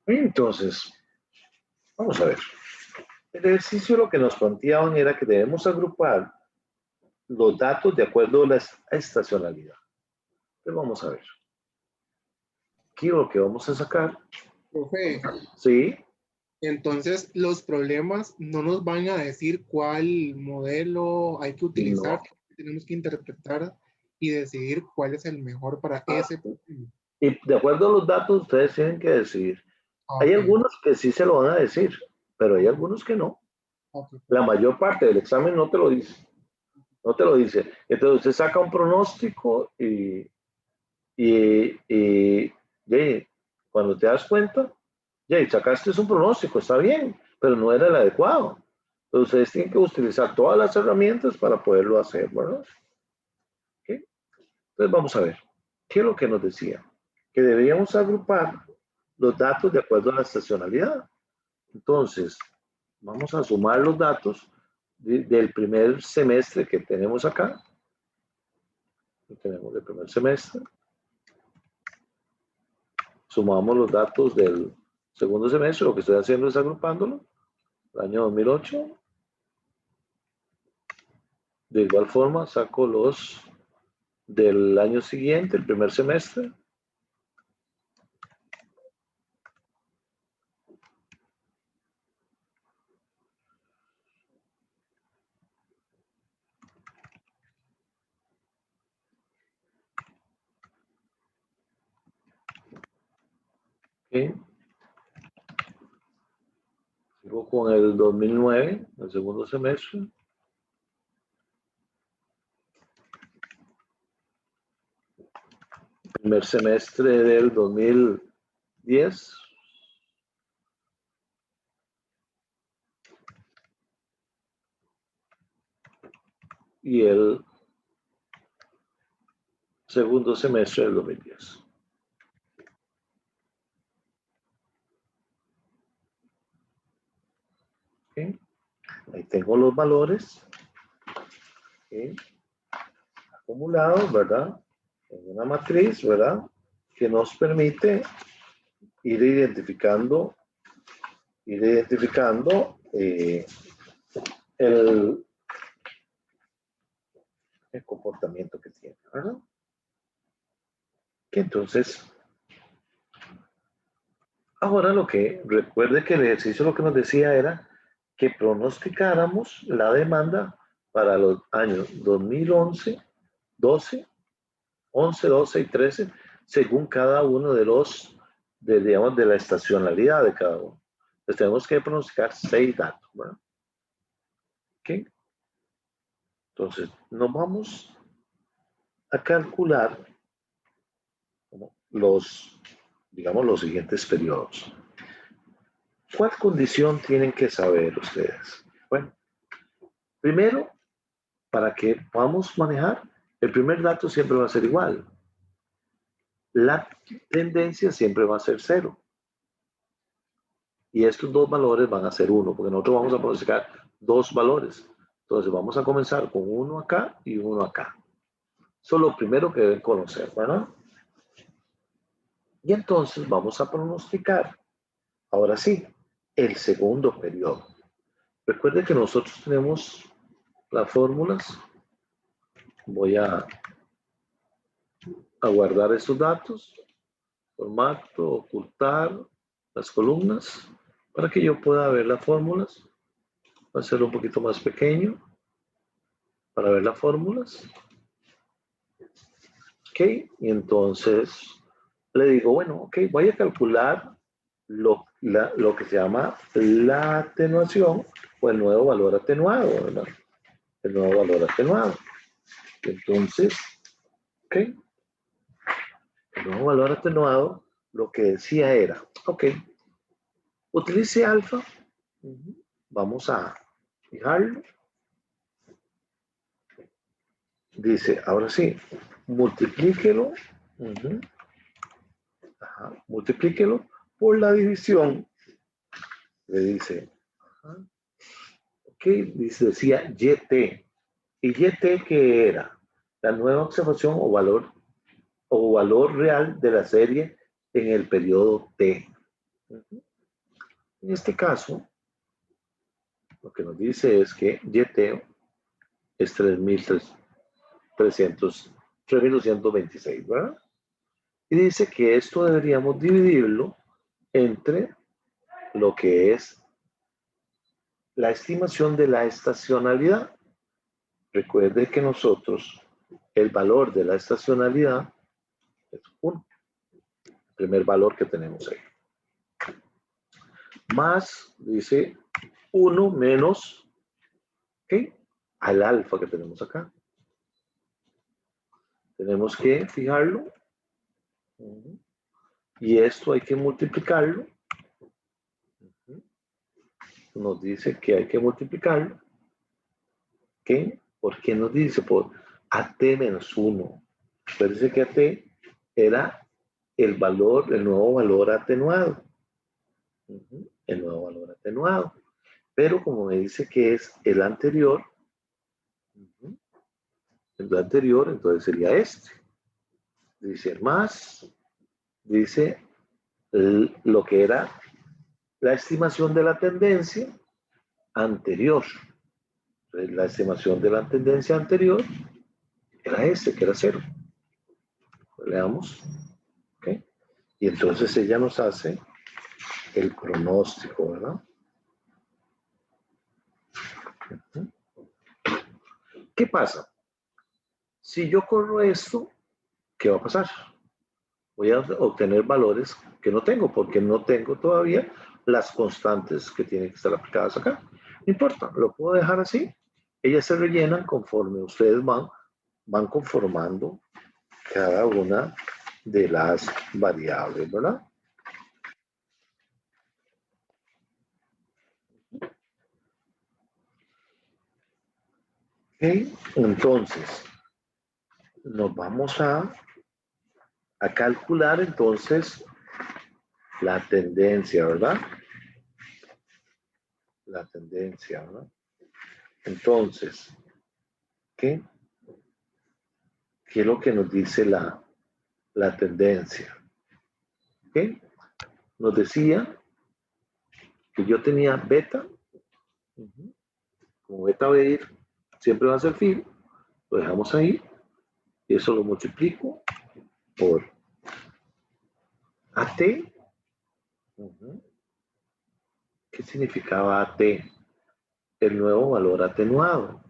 Entonces, vamos a ver. El ejercicio lo que nos planteaban era que debemos agrupar los datos de acuerdo a la estacionalidad. Entonces vamos a ver. Aquí lo que vamos a sacar. Profe, Sí. entonces los problemas no nos van a decir cuál modelo hay que utilizar. No. Tenemos que interpretar y decidir cuál es el mejor para ese problema. Y de acuerdo a los datos, ustedes tienen que decidir. Hay algunos que sí se lo van a decir, pero hay algunos que no. La mayor parte del examen no te lo dice. No te lo dice. Entonces usted saca un pronóstico y cuando te das cuenta, sacaste un pronóstico, está bien, pero no era el adecuado. Entonces ustedes tienen que utilizar todas las herramientas para poderlo hacer, ¿verdad? ¿Okay? Entonces vamos a ver, ¿qué es lo que nos decía? Que deberíamos agrupar los datos de acuerdo a la estacionalidad. Entonces, vamos a sumar los datos del primer semestre que tenemos acá. Tenemos el primer semestre. Sumamos los datos del segundo semestre. Lo que estoy haciendo es agrupándolo. El año 2008. De igual forma, saco los del año siguiente, el primer semestre. Okay. Sigo con el 2009, el segundo semestre. Primer semestre del 2010. Y el segundo semestre del 2010. Okay. Ahí tengo los valores. Okay. Acumulados, ¿verdad? En una matriz, ¿verdad? Que nos permite ir identificando el comportamiento que tiene, ¿verdad? Que entonces, ahora recuerde que el ejercicio lo que nos decía era que pronosticáramos la demanda para los años 2011, 12, 11, 12 y 13, según cada uno de los, digamos, de la estacionalidad de cada uno. Entonces tenemos que pronosticar 6 datos, ¿verdad? ¿Ok? Entonces, nos vamos a calcular digamos, los siguientes periodos. ¿Cuál condición tienen que saber ustedes? Bueno, primero, para que podamos manejar, el primer dato siempre va a ser igual. La tendencia siempre va a ser 0. Y estos dos valores van a ser 1, porque nosotros vamos a pronosticar 2 valores. Entonces vamos a comenzar con 1 acá y 1 acá. Eso es lo primero que deben conocer, ¿verdad? Y entonces vamos a pronosticar, ahora sí, el segundo periodo. Recuerden que nosotros tenemos las fórmulas. Voy a guardar estos datos, formato, ocultar las columnas, para que yo pueda ver las fórmulas. Voy a hacerlo un poquito más pequeño para ver las fórmulas. Ok, y entonces le digo, bueno, ok, voy a calcular lo que se llama la atenuación o el nuevo valor atenuado, ¿verdad? El nuevo valor atenuado. Entonces, ok, el nuevo valor atenuado lo que decía era, ok, utilice alfa, vamos a fijarlo. Dice, ahora sí, multiplíquelo, multiplíquelo por la división. Le dice, ok, decía YT. ¿Y YT qué era? La nueva observación o valor real de la serie en el periodo T. En este caso, lo que nos dice es que YT es 3.226, ¿verdad? Y dice que esto deberíamos dividirlo entre lo que es la estimación de la estacionalidad. Recuerde que nosotros, el valor de la estacionalidad es 1. El primer valor que tenemos ahí. Más, dice, 1 menos, ¿qué? Al alfa que tenemos acá. Tenemos que fijarlo. Y esto hay que multiplicarlo. Nos dice que hay que multiplicarlo. ¿Qué? ¿Por qué nos dice? Por AT menos 1. Parece que AT era el valor, el nuevo valor atenuado. El nuevo valor atenuado. Pero como me dice que es el anterior, el anterior, entonces sería este. Dice más, dice lo que era la estimación de la tendencia anterior. Entonces, la estimación de la tendencia anterior era este, que era 0. Leamos. ¿Okay? Y entonces ella nos hace el pronóstico, ¿verdad? ¿Qué pasa? Si yo corro esto, ¿qué va a pasar? Voy a obtener valores que no tengo, porque no tengo todavía las constantes que tienen que estar aplicadas acá. No importa, lo puedo dejar así. Ellas se rellenan conforme ustedes van conformando cada una de las variables, ¿verdad? Okay. Entonces, nos vamos a calcular entonces la tendencia, ¿verdad? La tendencia, ¿verdad? Entonces, ¿qué es lo que nos dice la tendencia? ¿Okay? Nos decía que yo tenía beta, como beta va a ir, siempre va a ser fijo, lo dejamos ahí, y eso lo multiplico por AT. ¿Qué significaba AT? El nuevo valor atenuado.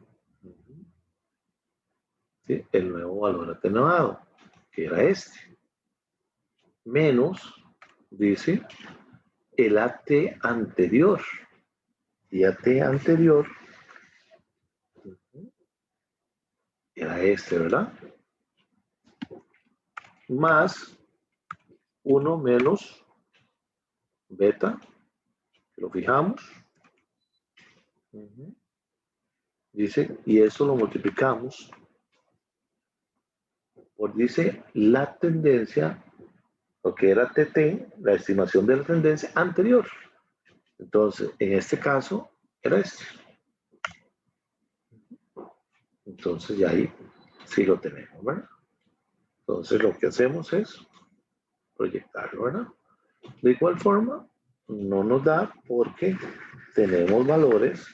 ¿Sí? El nuevo valor atenuado, que era este. Menos, dice, el AT anterior. Y AT anterior era este, ¿verdad? Más 1 menos beta, que lo fijamos. Dice, y eso lo multiplicamos por, dice, la tendencia, lo que era TT, la estimación de la tendencia anterior. Entonces, en este caso, era este. Entonces, ya ahí sí lo tenemos, ¿verdad? Entonces, lo que hacemos es proyectarlo, ¿verdad? De igual forma, no nos da porque tenemos valores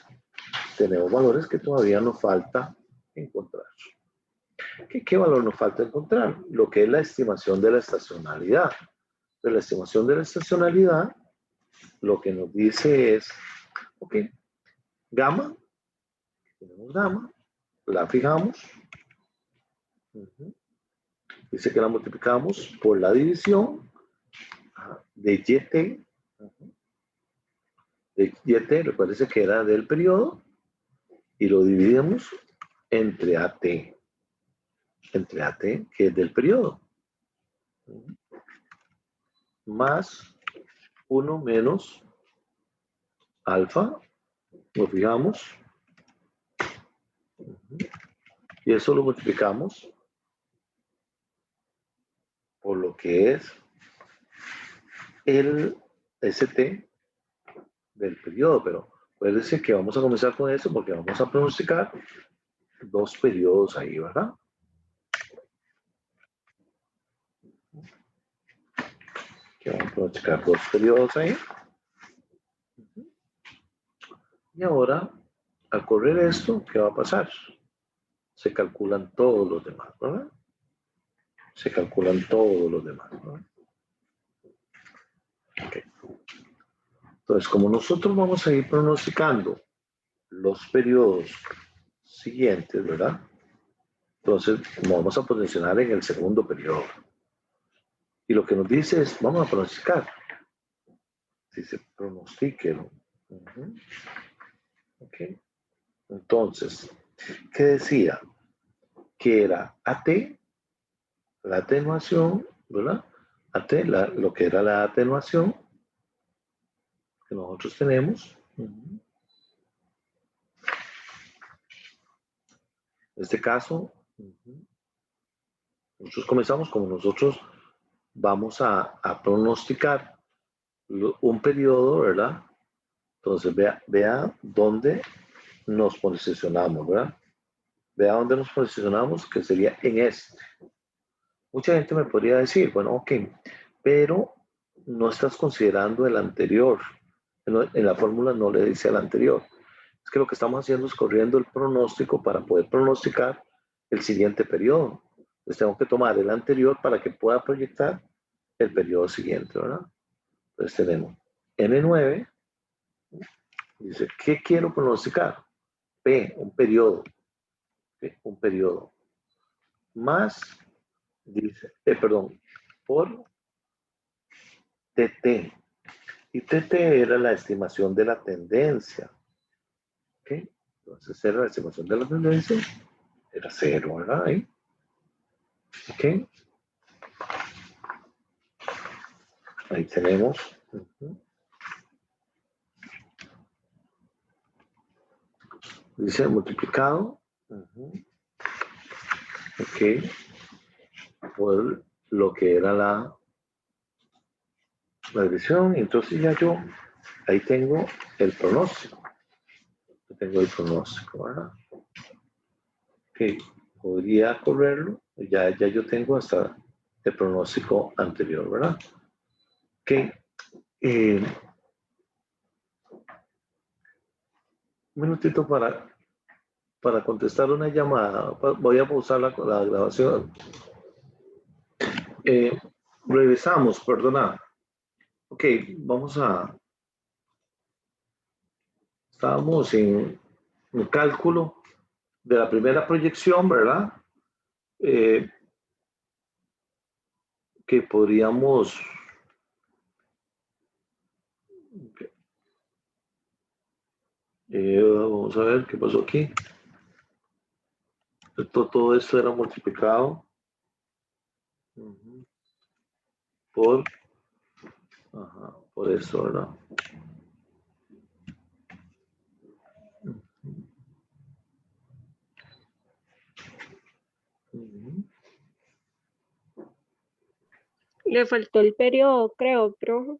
que todavía nos falta encontrar. ¿Qué valor nos falta encontrar? Lo que es la estimación de la estacionalidad. De la estimación de la estacionalidad, lo que nos dice es, ok, gamma, tenemos gamma, la fijamos, dice que la multiplicamos por la división de YT, recuérdense que era del periodo, y lo dividimos entre AT, que es del periodo, más 1 menos alfa, lo fijamos, y eso lo multiplicamos por lo que es el ST del periodo, pero acuérdense que vamos a comenzar con eso porque vamos a pronosticar 2 periodos ahí, ¿verdad? Que vamos a pronosticar 2 periodos ahí. Y ahora, al correr esto, ¿qué va a pasar? Se calculan todos los demás, ¿verdad? Se calculan todos los demás, ¿verdad? Okay. Entonces, como nosotros vamos a ir pronosticando los periodos siguientes, ¿verdad? Entonces, vamos a posicionar en el segundo periodo. Y lo que nos dice es, vamos a pronosticar. Dice, pronostíquelo. Ok. Entonces, ¿qué decía? Que era AT, la atenuación, ¿verdad? AT, lo que era la atenuación que nosotros tenemos. En este caso, Nosotros comenzamos como nosotros vamos a pronosticar un periodo, ¿verdad? Entonces, vea dónde nos posicionamos, ¿verdad? Vea dónde nos posicionamos, que sería en este. Mucha gente me podría decir, bueno, ok, pero no estás considerando el anterior. En la fórmula no le dice el anterior. Es que lo que estamos haciendo es corriendo el pronóstico para poder pronosticar el siguiente periodo. Entonces tengo que tomar el anterior para que pueda proyectar el periodo siguiente, ¿verdad? Entonces tenemos N9, dice, ¿qué quiero pronosticar? P, un periodo. ¿Okay? Un periodo. Más, dice, perdón, por TT. Y TT era la estimación de la tendencia. ¿Ok? Entonces era la estimación de la tendencia. Era 0, ¿verdad? Ahí. ¿Ok? Ahí tenemos. Dice multiplicado. Ok. Por lo que era la división. Entonces ya yo ahí tengo el pronóstico. Tengo el pronóstico, ¿verdad? Ok. Podría correrlo. Ya yo tengo hasta el pronóstico anterior, ¿verdad? Ok. Un minutito para contestar una llamada. Voy a pausar la grabación. Revisamos, perdona. Ok, vamos a... Estábamos en un cálculo de la primera proyección, ¿verdad? Que podríamos... vamos a ver qué pasó aquí. Todo esto era multiplicado por esto, ¿verdad? Le faltó el periodo, creo, profe.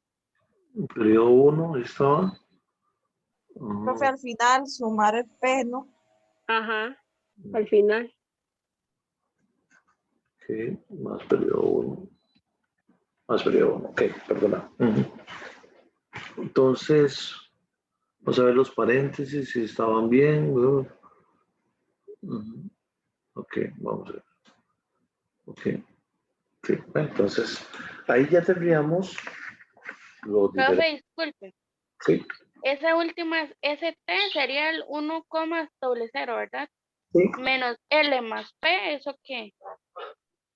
Periodo 1, ahí estaba. Profe, al final sumar el P, ¿no? Ajá, al final. Ok, más periodo 1. Más periodo 1, ok, perdona. Entonces, vamos a ver los paréntesis si estaban bien. Ok, vamos a ver. Ok. Sí, entonces, ahí ya tendríamos los Profe, diferentes. disculpe. Sí, Esa última ST sería el 1,00, ¿verdad? sí, Menos L más P, ¿eso qué?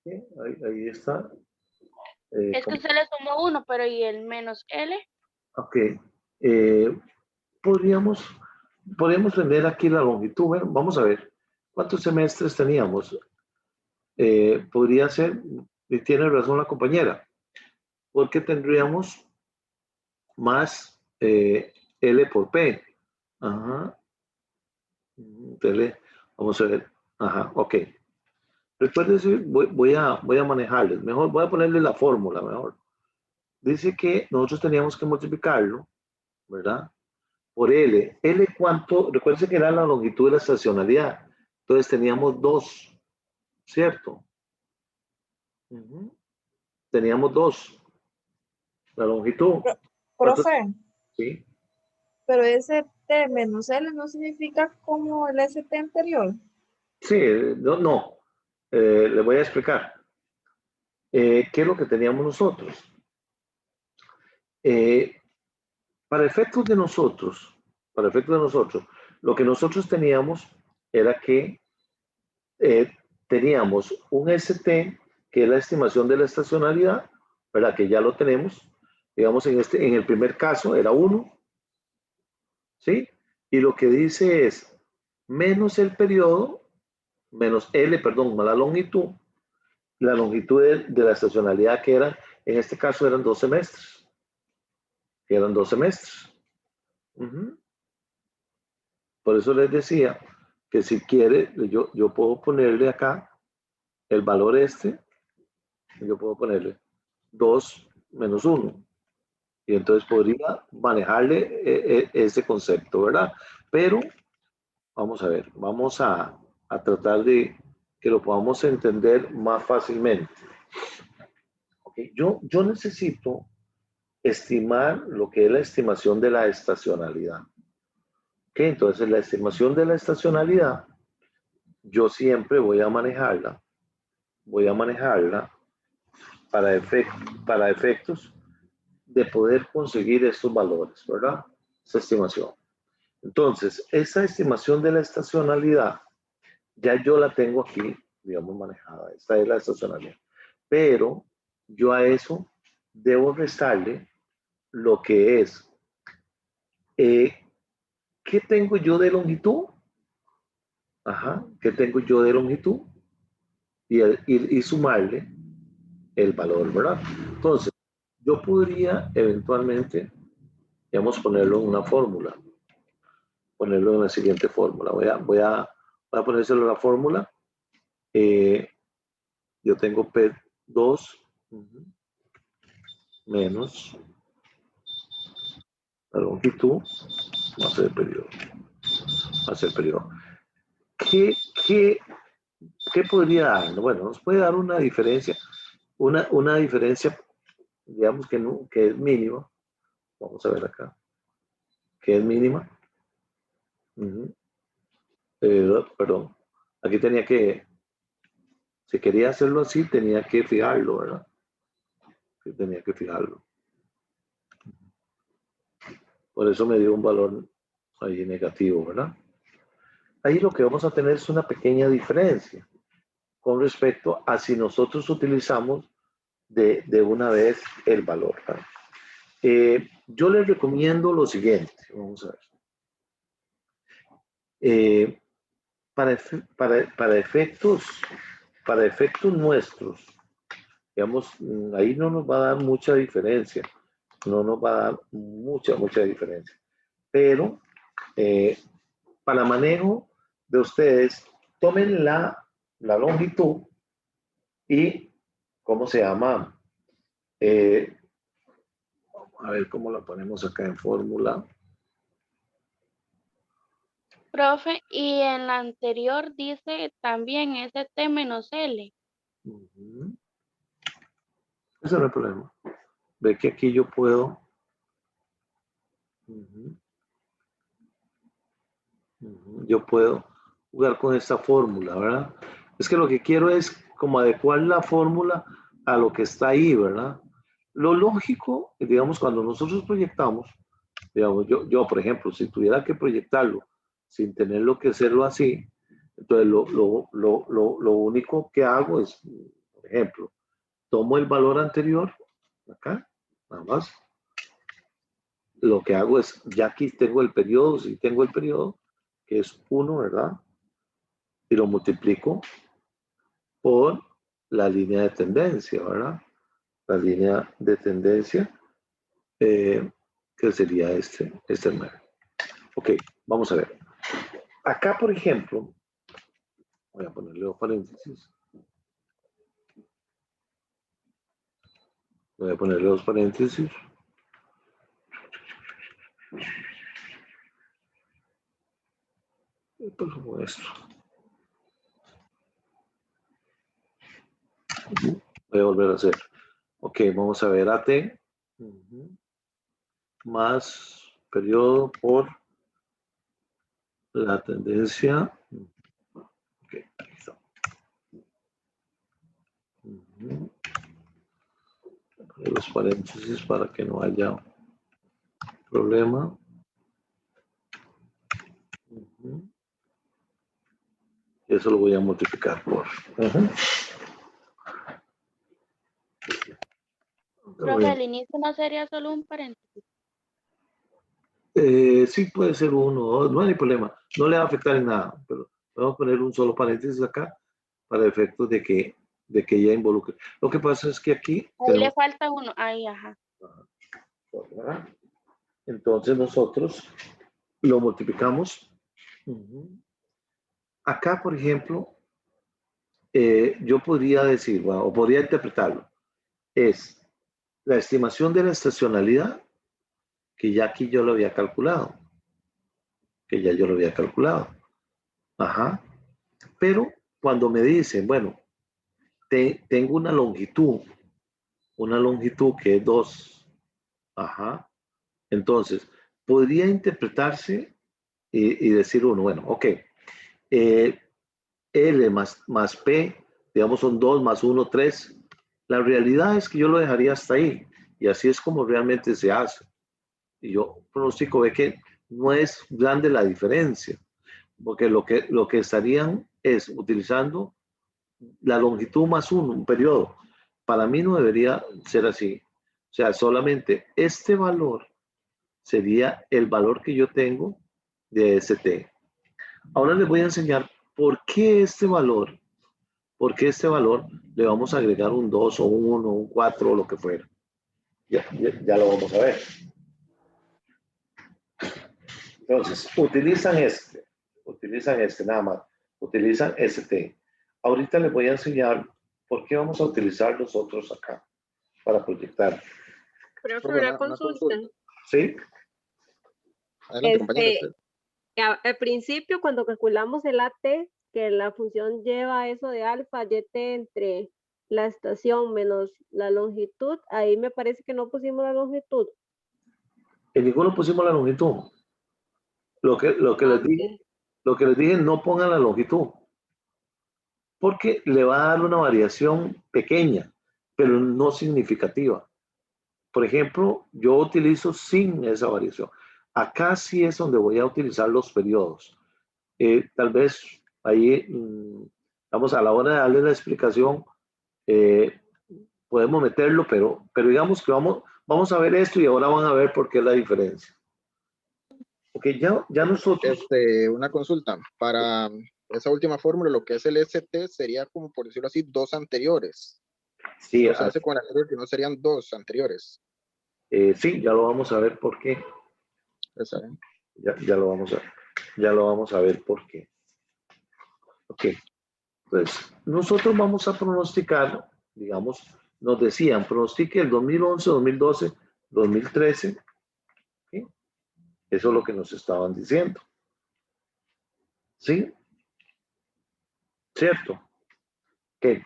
sí, ahí está. Es que se le sumó 1, pero ¿y el menos L? Ok. Podríamos tener aquí la longitud. Bueno, vamos a ver. ¿Cuántos semestres teníamos? Podría ser, y tiene razón la compañera, porque tendríamos más L por P. Ajá. Vamos a ver. Ajá, ok. Recuérdense, voy a manejarles. Mejor voy a ponerle la fórmula, mejor. Dice que nosotros teníamos que multiplicarlo, ¿verdad? Por L. L, ¿cuánto? Recuérdense que era la longitud de la estacionalidad. Entonces teníamos 2, ¿cierto? Teníamos 2. La longitud. Profe, Sí. pero ese T menos L no significa como el ST anterior. Sí, no. Le voy a explicar. ¿Qué es lo que teníamos nosotros? Para efectos de nosotros, lo que nosotros teníamos era que teníamos un ST, que es la estimación de la estacionalidad, ¿verdad? Que ya lo tenemos. Digamos, en el primer caso era 1, ¿sí? Y lo que dice es menos el periodo, menos L, perdón, más la longitud de la estacionalidad que eran, en este caso eran 2 semestres. Por eso les decía que si quiere, yo puedo ponerle acá el valor este, yo puedo ponerle 2 menos 1. Y entonces podría manejarle ese concepto, ¿verdad? Pero vamos a ver, vamos a tratar de que lo podamos entender más fácilmente. Okay. Yo necesito estimar lo que es la estimación de la estacionalidad. Okay. Entonces, la estimación de la estacionalidad, yo siempre voy a manejarla para efectos de poder conseguir estos valores, ¿verdad? Esa estimación. Entonces, esa estimación de la estacionalidad, ya yo la tengo aquí, digamos, manejada. Esta es la estacionalidad. Pero yo a eso debo restarle lo que es, ¿qué tengo yo de longitud? Ajá, ¿qué tengo yo de longitud? Y sumarle el valor, ¿verdad? Entonces, yo podría eventualmente, digamos, ponerlo en una fórmula. Ponerlo en la siguiente fórmula. Voy a ponérselo en la fórmula. Yo tengo P2 menos la longitud más el periodo. ¿Qué podría dar? Bueno, nos puede dar una diferencia. Una diferencia, digamos que es mínima. Vamos a ver acá. Que es mínima. Perdón. Aquí tenía que, si quería hacerlo así, tenía que fijarlo, ¿verdad? Tenía que fijarlo. Por eso me dio un valor ahí negativo, ¿verdad? Ahí lo que vamos a tener es una pequeña diferencia con respecto a si nosotros utilizamos de una vez el valor, ¿verdad? Yo les recomiendo lo siguiente. Vamos a ver. Para efectos nuestros, digamos, ahí no nos va a dar mucha diferencia. No nos va a dar mucha diferencia. Pero para manejo de ustedes, tomen la longitud y, ¿cómo se llama? A ver cómo la ponemos acá en fórmula. Profe, y en la anterior dice también ST menos L. Ese no es el problema. Ve que aquí yo puedo. Yo puedo jugar con esta fórmula, ¿verdad? Es que lo que quiero es como adecuar la fórmula a lo que está ahí, ¿verdad? Lo lógico, digamos, cuando nosotros proyectamos, digamos, yo por ejemplo, si tuviera que proyectarlo sin tenerlo que hacerlo así, entonces lo único que hago es, por ejemplo, tomo el valor anterior, acá, nada más. Lo que hago es, ya aquí tengo el periodo, si tengo el periodo, que es 1, ¿verdad? Y lo multiplico por la línea de tendencia, ¿verdad? La línea de tendencia, que sería este 9. Ok, vamos a ver. Acá, por ejemplo, voy a ponerle los paréntesis. Voy a ponerle los paréntesis. Por supuesto. Voy a volver a hacer. Ok, vamos a ver AT. Más periodo por la tendencia. Ok, listo. Los paréntesis para que no haya problema. Eso lo voy a multiplicar por. Profe, al inicio no sería solo un paréntesis. Sí, puede ser uno, no hay problema. No le va a afectar en nada, pero vamos a poner un solo paréntesis acá para efectos de que ya involucre. Lo que pasa es que aquí. Ahí le falta uno. Ahí, ajá. Entonces nosotros lo multiplicamos. Acá, por ejemplo, yo podría decir, bueno, o podría interpretarlo, es la estimación de la estacionalidad, que ya aquí yo lo había calculado, Ajá. Pero cuando me dicen, bueno, tengo una longitud que es 2, ajá. Entonces, podría interpretarse y decir uno, bueno, ok, L más P, digamos son 2 más 1, 3. La realidad es que yo lo dejaría hasta ahí, y así es como realmente se hace. Y yo pronostico ve que no es grande la diferencia, porque lo que estarían es utilizando la longitud más 1, un periodo. Para mí no debería ser así. O sea, solamente este valor sería el valor que yo tengo de ST. Ahora les voy a enseñar por qué este valor le vamos a agregar un 2 o un 1, un 4 o lo que fuera. Ya lo vamos a ver. Entonces, utilizan este nada más. Utilizan ST. Ahorita les voy a enseñar por qué vamos a utilizar los otros acá para proyectar. Pero Profe, una una consulta. consulta. ¿Sí? Adelante, compañero. Al principio, cuando calculamos el AT, que la función lleva eso de alfa, YT entre la estación menos la longitud, ahí me parece que no pusimos la longitud. En ninguno pusimos la longitud. Lo que les dije, no pongan la longitud, porque le va a dar una variación pequeña, pero no significativa. Por ejemplo, yo utilizo sin esa variación. Acá sí es donde voy a utilizar los periodos. Tal vez ahí, vamos a la hora de darle la explicación, podemos meterlo, pero digamos que vamos a ver esto y ahora van a ver por qué es la diferencia. Ok, ya nosotros... Una consulta. Para esa última fórmula, lo que es el ST sería como, por decirlo así, 2 anteriores. Sí, se hace con el anterior, que no serían 2 anteriores. Sí, ya lo vamos a ver por qué. Ya lo vamos a ver por qué. Ok, pues nosotros vamos a pronosticar, digamos, nos decían, pronostique el 2011, 2012, 2013. ¿Sí? Eso es lo que nos estaban diciendo. ¿Sí? ¿Cierto? Ok,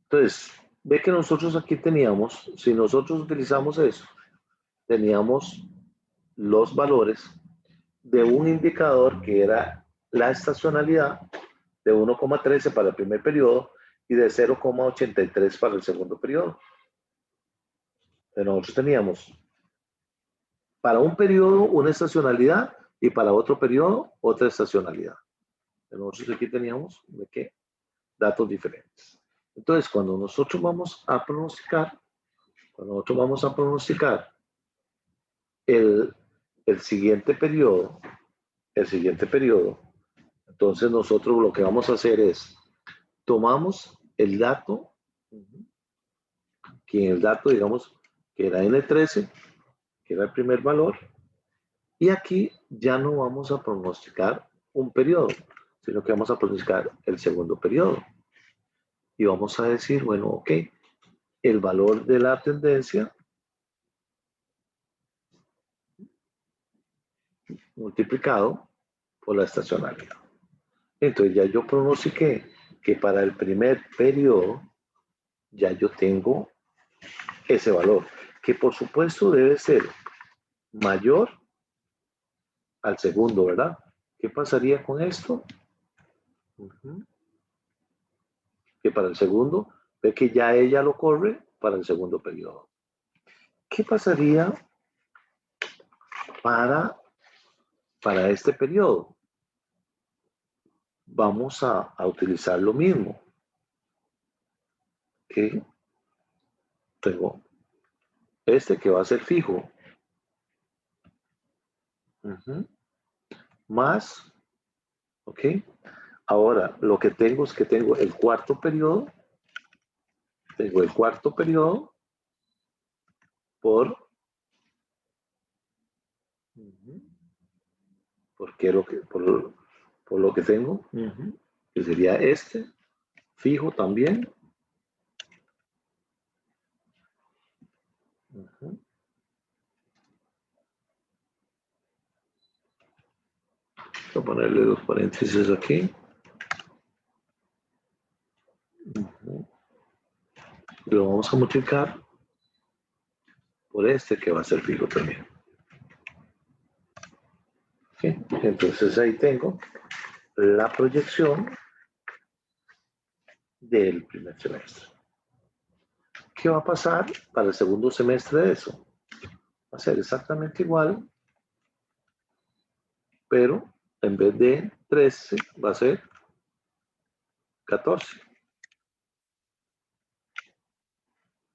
entonces, ve que nosotros aquí teníamos, si nosotros utilizamos eso, teníamos los valores de un indicador que era la estacionalidad de 1,13 para el primer periodo y de 0,83 para el segundo periodo. Pero nosotros teníamos para un periodo una estacionalidad y para otro periodo otra estacionalidad. Pero nosotros aquí teníamos ¿de qué? Datos diferentes. Entonces, cuando nosotros vamos a pronosticar el siguiente periodo, entonces nosotros lo que vamos a hacer es, tomamos el dato, que el dato, digamos, que era N13, que era el primer valor, y aquí ya no vamos a pronosticar un periodo, sino que vamos a pronosticar el segundo periodo. Y vamos a decir, bueno, ok, el valor de la tendencia multiplicado por la estacionalidad. Entonces ya yo pronostiqué que para el primer periodo ya yo tengo ese valor, que por supuesto debe ser mayor al segundo, ¿verdad? ¿Qué pasaría con esto? Que para el segundo, ve que ya ella lo corre para el segundo periodo. ¿Qué pasaría para este periodo? Vamos a utilizar lo mismo. Que tengo este que va a ser fijo. Más, ok. Ahora, lo que tengo es que tengo el cuarto periodo. Tengo el cuarto periodo por lo que tengo, que sería este, fijo también. Ujú. Voy a ponerle los paréntesis aquí. Ujú. Lo vamos a multiplicar por este que va a ser fijo también. Okay. Entonces ahí tengo la proyección del primer semestre. ¿Qué va a pasar para el segundo semestre de eso? Va a ser exactamente igual, pero en vez de 13 va a ser 14.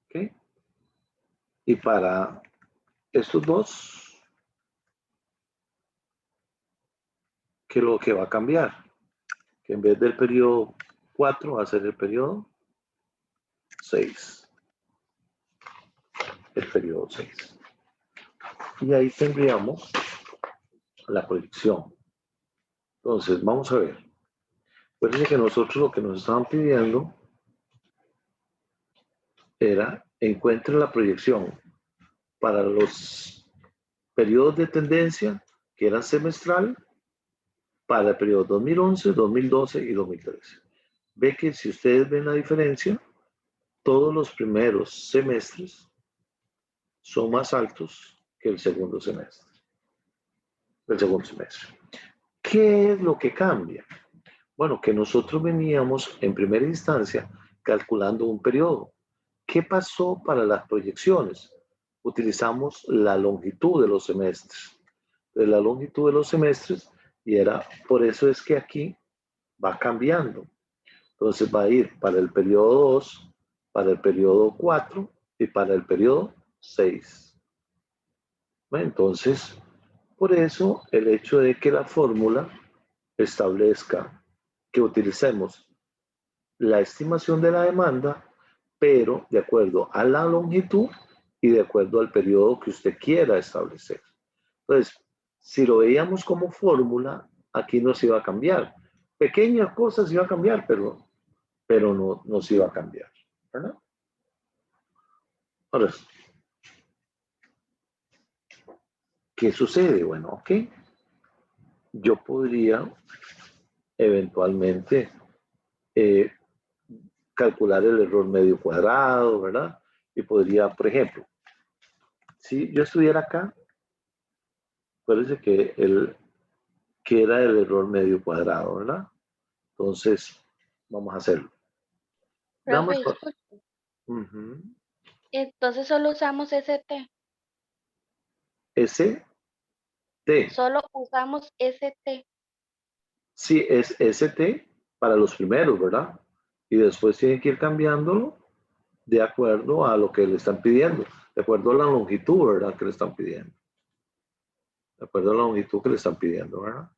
¿Ok? Y para estos dos, ¿qué es lo que va a cambiar? Que en vez del periodo 4 va a ser el periodo 6. El periodo 6. Y ahí tendríamos la proyección. Entonces, vamos a ver. Acuérdense que nosotros lo que nos estaban pidiendo era encuentre la proyección para los periodos de tendencia que eran semestral para el periodo 2011, 2012 y 2013. Ve que si ustedes ven la diferencia, todos los primeros semestres son más altos que el segundo semestre. El segundo semestre. ¿Qué es lo que cambia? Bueno, que nosotros veníamos en primera instancia calculando un periodo. ¿Qué pasó para las proyecciones? Utilizamos la longitud de los semestres. De la longitud de los semestres y por eso es que aquí va cambiando. Entonces va a ir para el periodo 2, para el periodo 4 y para el periodo 6. Entonces, por eso el hecho de que la fórmula establezca que utilicemos la estimación de la demanda, pero de acuerdo a la longitud y de acuerdo al periodo que usted quiera establecer. Entonces, si lo veíamos como fórmula, aquí no se iba a cambiar. Pequeñas cosas iba a cambiar, pero no se iba a cambiar, ¿verdad? Ahora, ¿qué sucede? Bueno, ok. Yo podría eventualmente calcular el error medio cuadrado, ¿verdad? Y podría, por ejemplo, si yo estuviera acá, acuérdense que era el error medio cuadrado, ¿verdad? Entonces, vamos a hacerlo. Profe, disculpe. Entonces solo usamos ST. ST. Solo usamos ST. Sí, es ST para los primeros, ¿verdad? Y después tienen que ir cambiándolo de acuerdo a lo que le están pidiendo, de acuerdo a la longitud, ¿verdad? Que le están pidiendo. De acuerdo a la longitud que le están pidiendo, ¿verdad?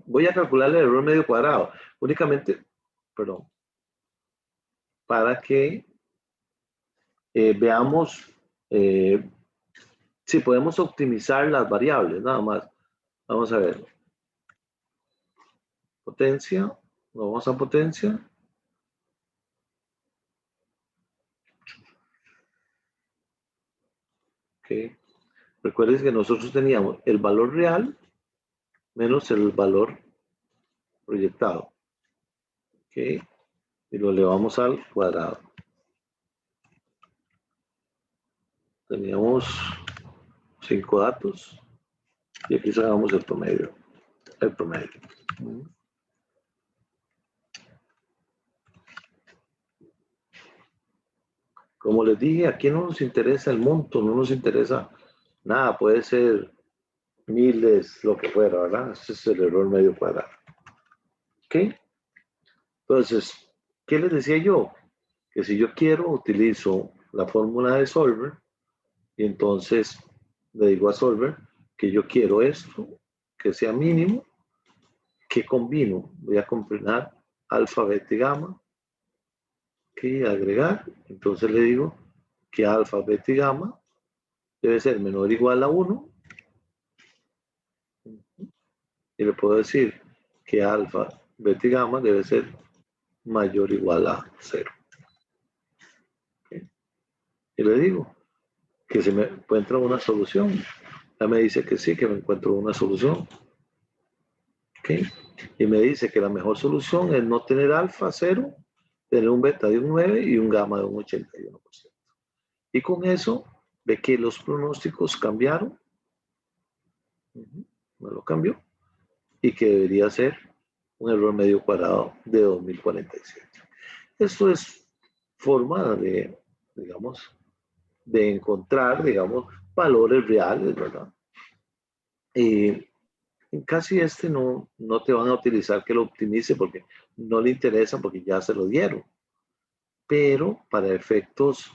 Voy a calcular el error medio cuadrado, únicamente, perdón, para que veamos si podemos optimizar las variables, nada más. Vamos a ver. Potencia, nos vamos a potencia. Ok. Recuerden que nosotros teníamos el valor real menos el valor proyectado. Ok. Y lo elevamos al cuadrado. Teníamos 5 datos. Y aquí sacamos el promedio. El promedio. Como les dije, aquí no nos interesa el monto, no nos interesa nada. Puede ser miles, lo que fuera, ¿verdad? Ese es el error medio cuadrado. ¿Ok? Entonces, ¿qué les decía yo? Que si yo quiero, utilizo la fórmula de Solver y entonces le digo a Solver que yo quiero esto, que sea mínimo, ¿Qué combino? Voy a combinar alfa, beta y gamma. Agregar. Entonces le digo que alfa, beta y gamma debe ser menor o igual a 1. Y le puedo decir que alfa, beta y gamma debe ser mayor o igual a 0. Y le digo que se me encuentra una solución. Ya me dice que sí, que me encuentro una solución. Y me dice que la mejor solución es no tener alfa 0, tener un beta de un 9 y un gamma de un 81%. Y con eso ve que los pronósticos cambiaron. Me lo cambió. Y que debería ser un error medio cuadrado de 2047. Esto es forma de, digamos, de encontrar, digamos, valores reales, ¿verdad? Y casi no te van a utilizar que lo optimice porque no le interesa, porque ya se lo dieron. Pero para efectos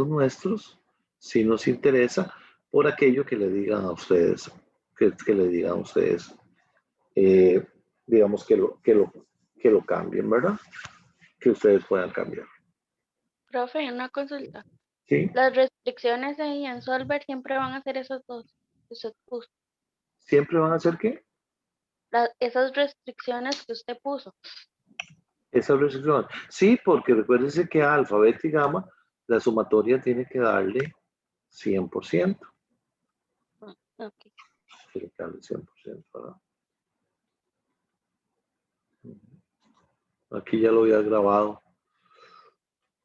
nuestros, sí nos interesa por aquello que le digan a ustedes, que le digan a ustedes, digamos, que lo cambien, ¿verdad? Que ustedes puedan cambiar. Profe, una consulta. ¿Sí? Las restricciones ahí en Solver siempre van a ser esos dos que usted puso. ¿Siempre van a ser qué? Esas restricciones que usted puso. Esa restricción. Sí, porque recuérdense que alfa, beta y gamma, la sumatoria tiene que darle 100%. Ok. Tiene que darle 100%, ¿verdad? Aquí ya lo había grabado.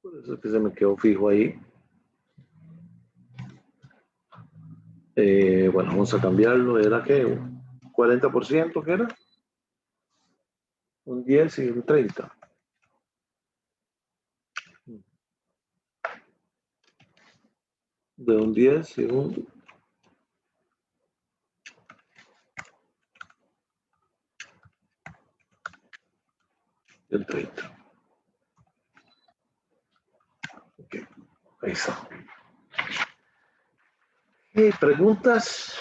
Por eso es que se me quedó fijo ahí. Bueno, vamos a cambiarlo. ¿Era qué? ¿Un 40%? ¿Qué era? Un 10 y un 30. De un 10 y un... del 30. Ok, ahí está. ¿Preguntas?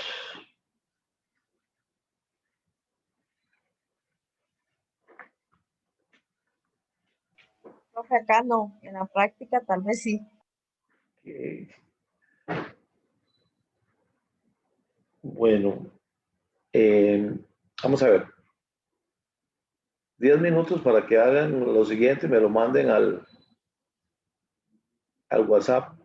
Profe, acá no, en la práctica tal vez sí. Okay. Bueno, vamos a ver. 10 minutos para que hagan lo siguiente y me lo manden al WhatsApp.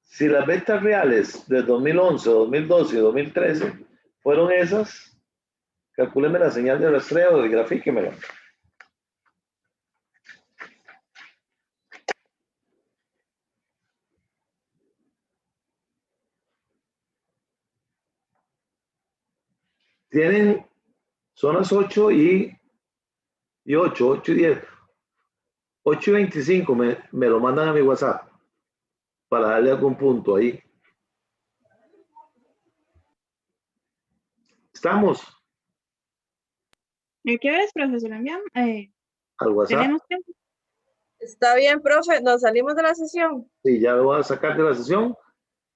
Si las ventas reales de 2011, 2012 y 2013 fueron esas, calcúleme la señal de rastreo y grafíquemela. Son las 8 y 8, 8 y 10. 8 y 25 me lo mandan a mi WhatsApp para darle algún punto ahí. ¿Estamos? ¿Y qué hora es, profesor? ¿Enviamos? Al WhatsApp. ¿Tenemos tiempo? Está bien, profe, nos salimos de la sesión. Sí, ya lo voy a sacar de la sesión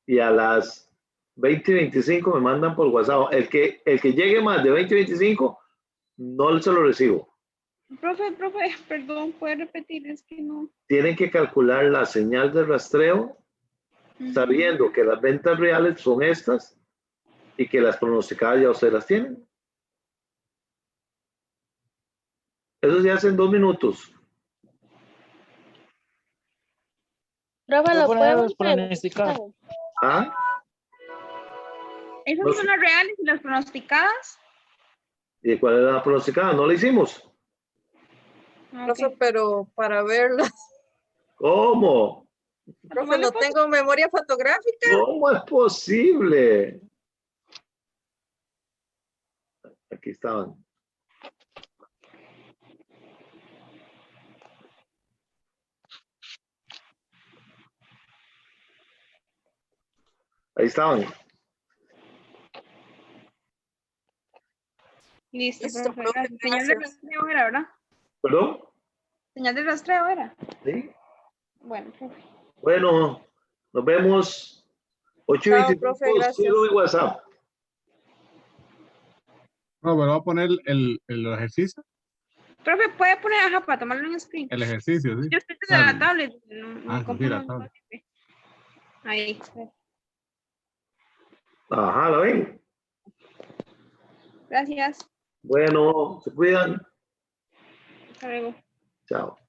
y a las 20 y 25 me mandan por WhatsApp. El que llegue más de 20 y 25, no se lo recibo. Profe, perdón, ¿puede repetir? Es que no. Tienen que calcular la señal de rastreo sabiendo que las ventas reales son estas y que las pronosticadas ya ustedes las tienen. Eso se hace en 2 minutos. Profe, ¿lo podemos pronosticar? ¿Ah? ¿Esas No son sé. las reales y las pronosticadas? ¿Y cuál es la pronosticada? ¿No la hicimos? Profe, pero para verlas. ¿Cómo? Profe, no tengo memoria fotográfica. ¿Cómo es posible? Aquí estaban. Ahí estaban. Listo, Listo, profe. profe, Gracias. Señal de gracias. rastreo era, ¿verdad? ¿Perdón? Señal de rastreo era. Sí. Bueno, profe. Bueno, nos vemos. 8:25, profe, gracias. cielo y WhatsApp. No, pero voy a poner el ejercicio. Profe, puede poner, ajá, para tomarlo en screen. El ejercicio, sí. Yo estoy desde la tablet. No, Ah, sí, la tablet. Ahí. Ajá, ¿lo ven? Gracias. Bueno, se cuidan. Hasta luego. Chao.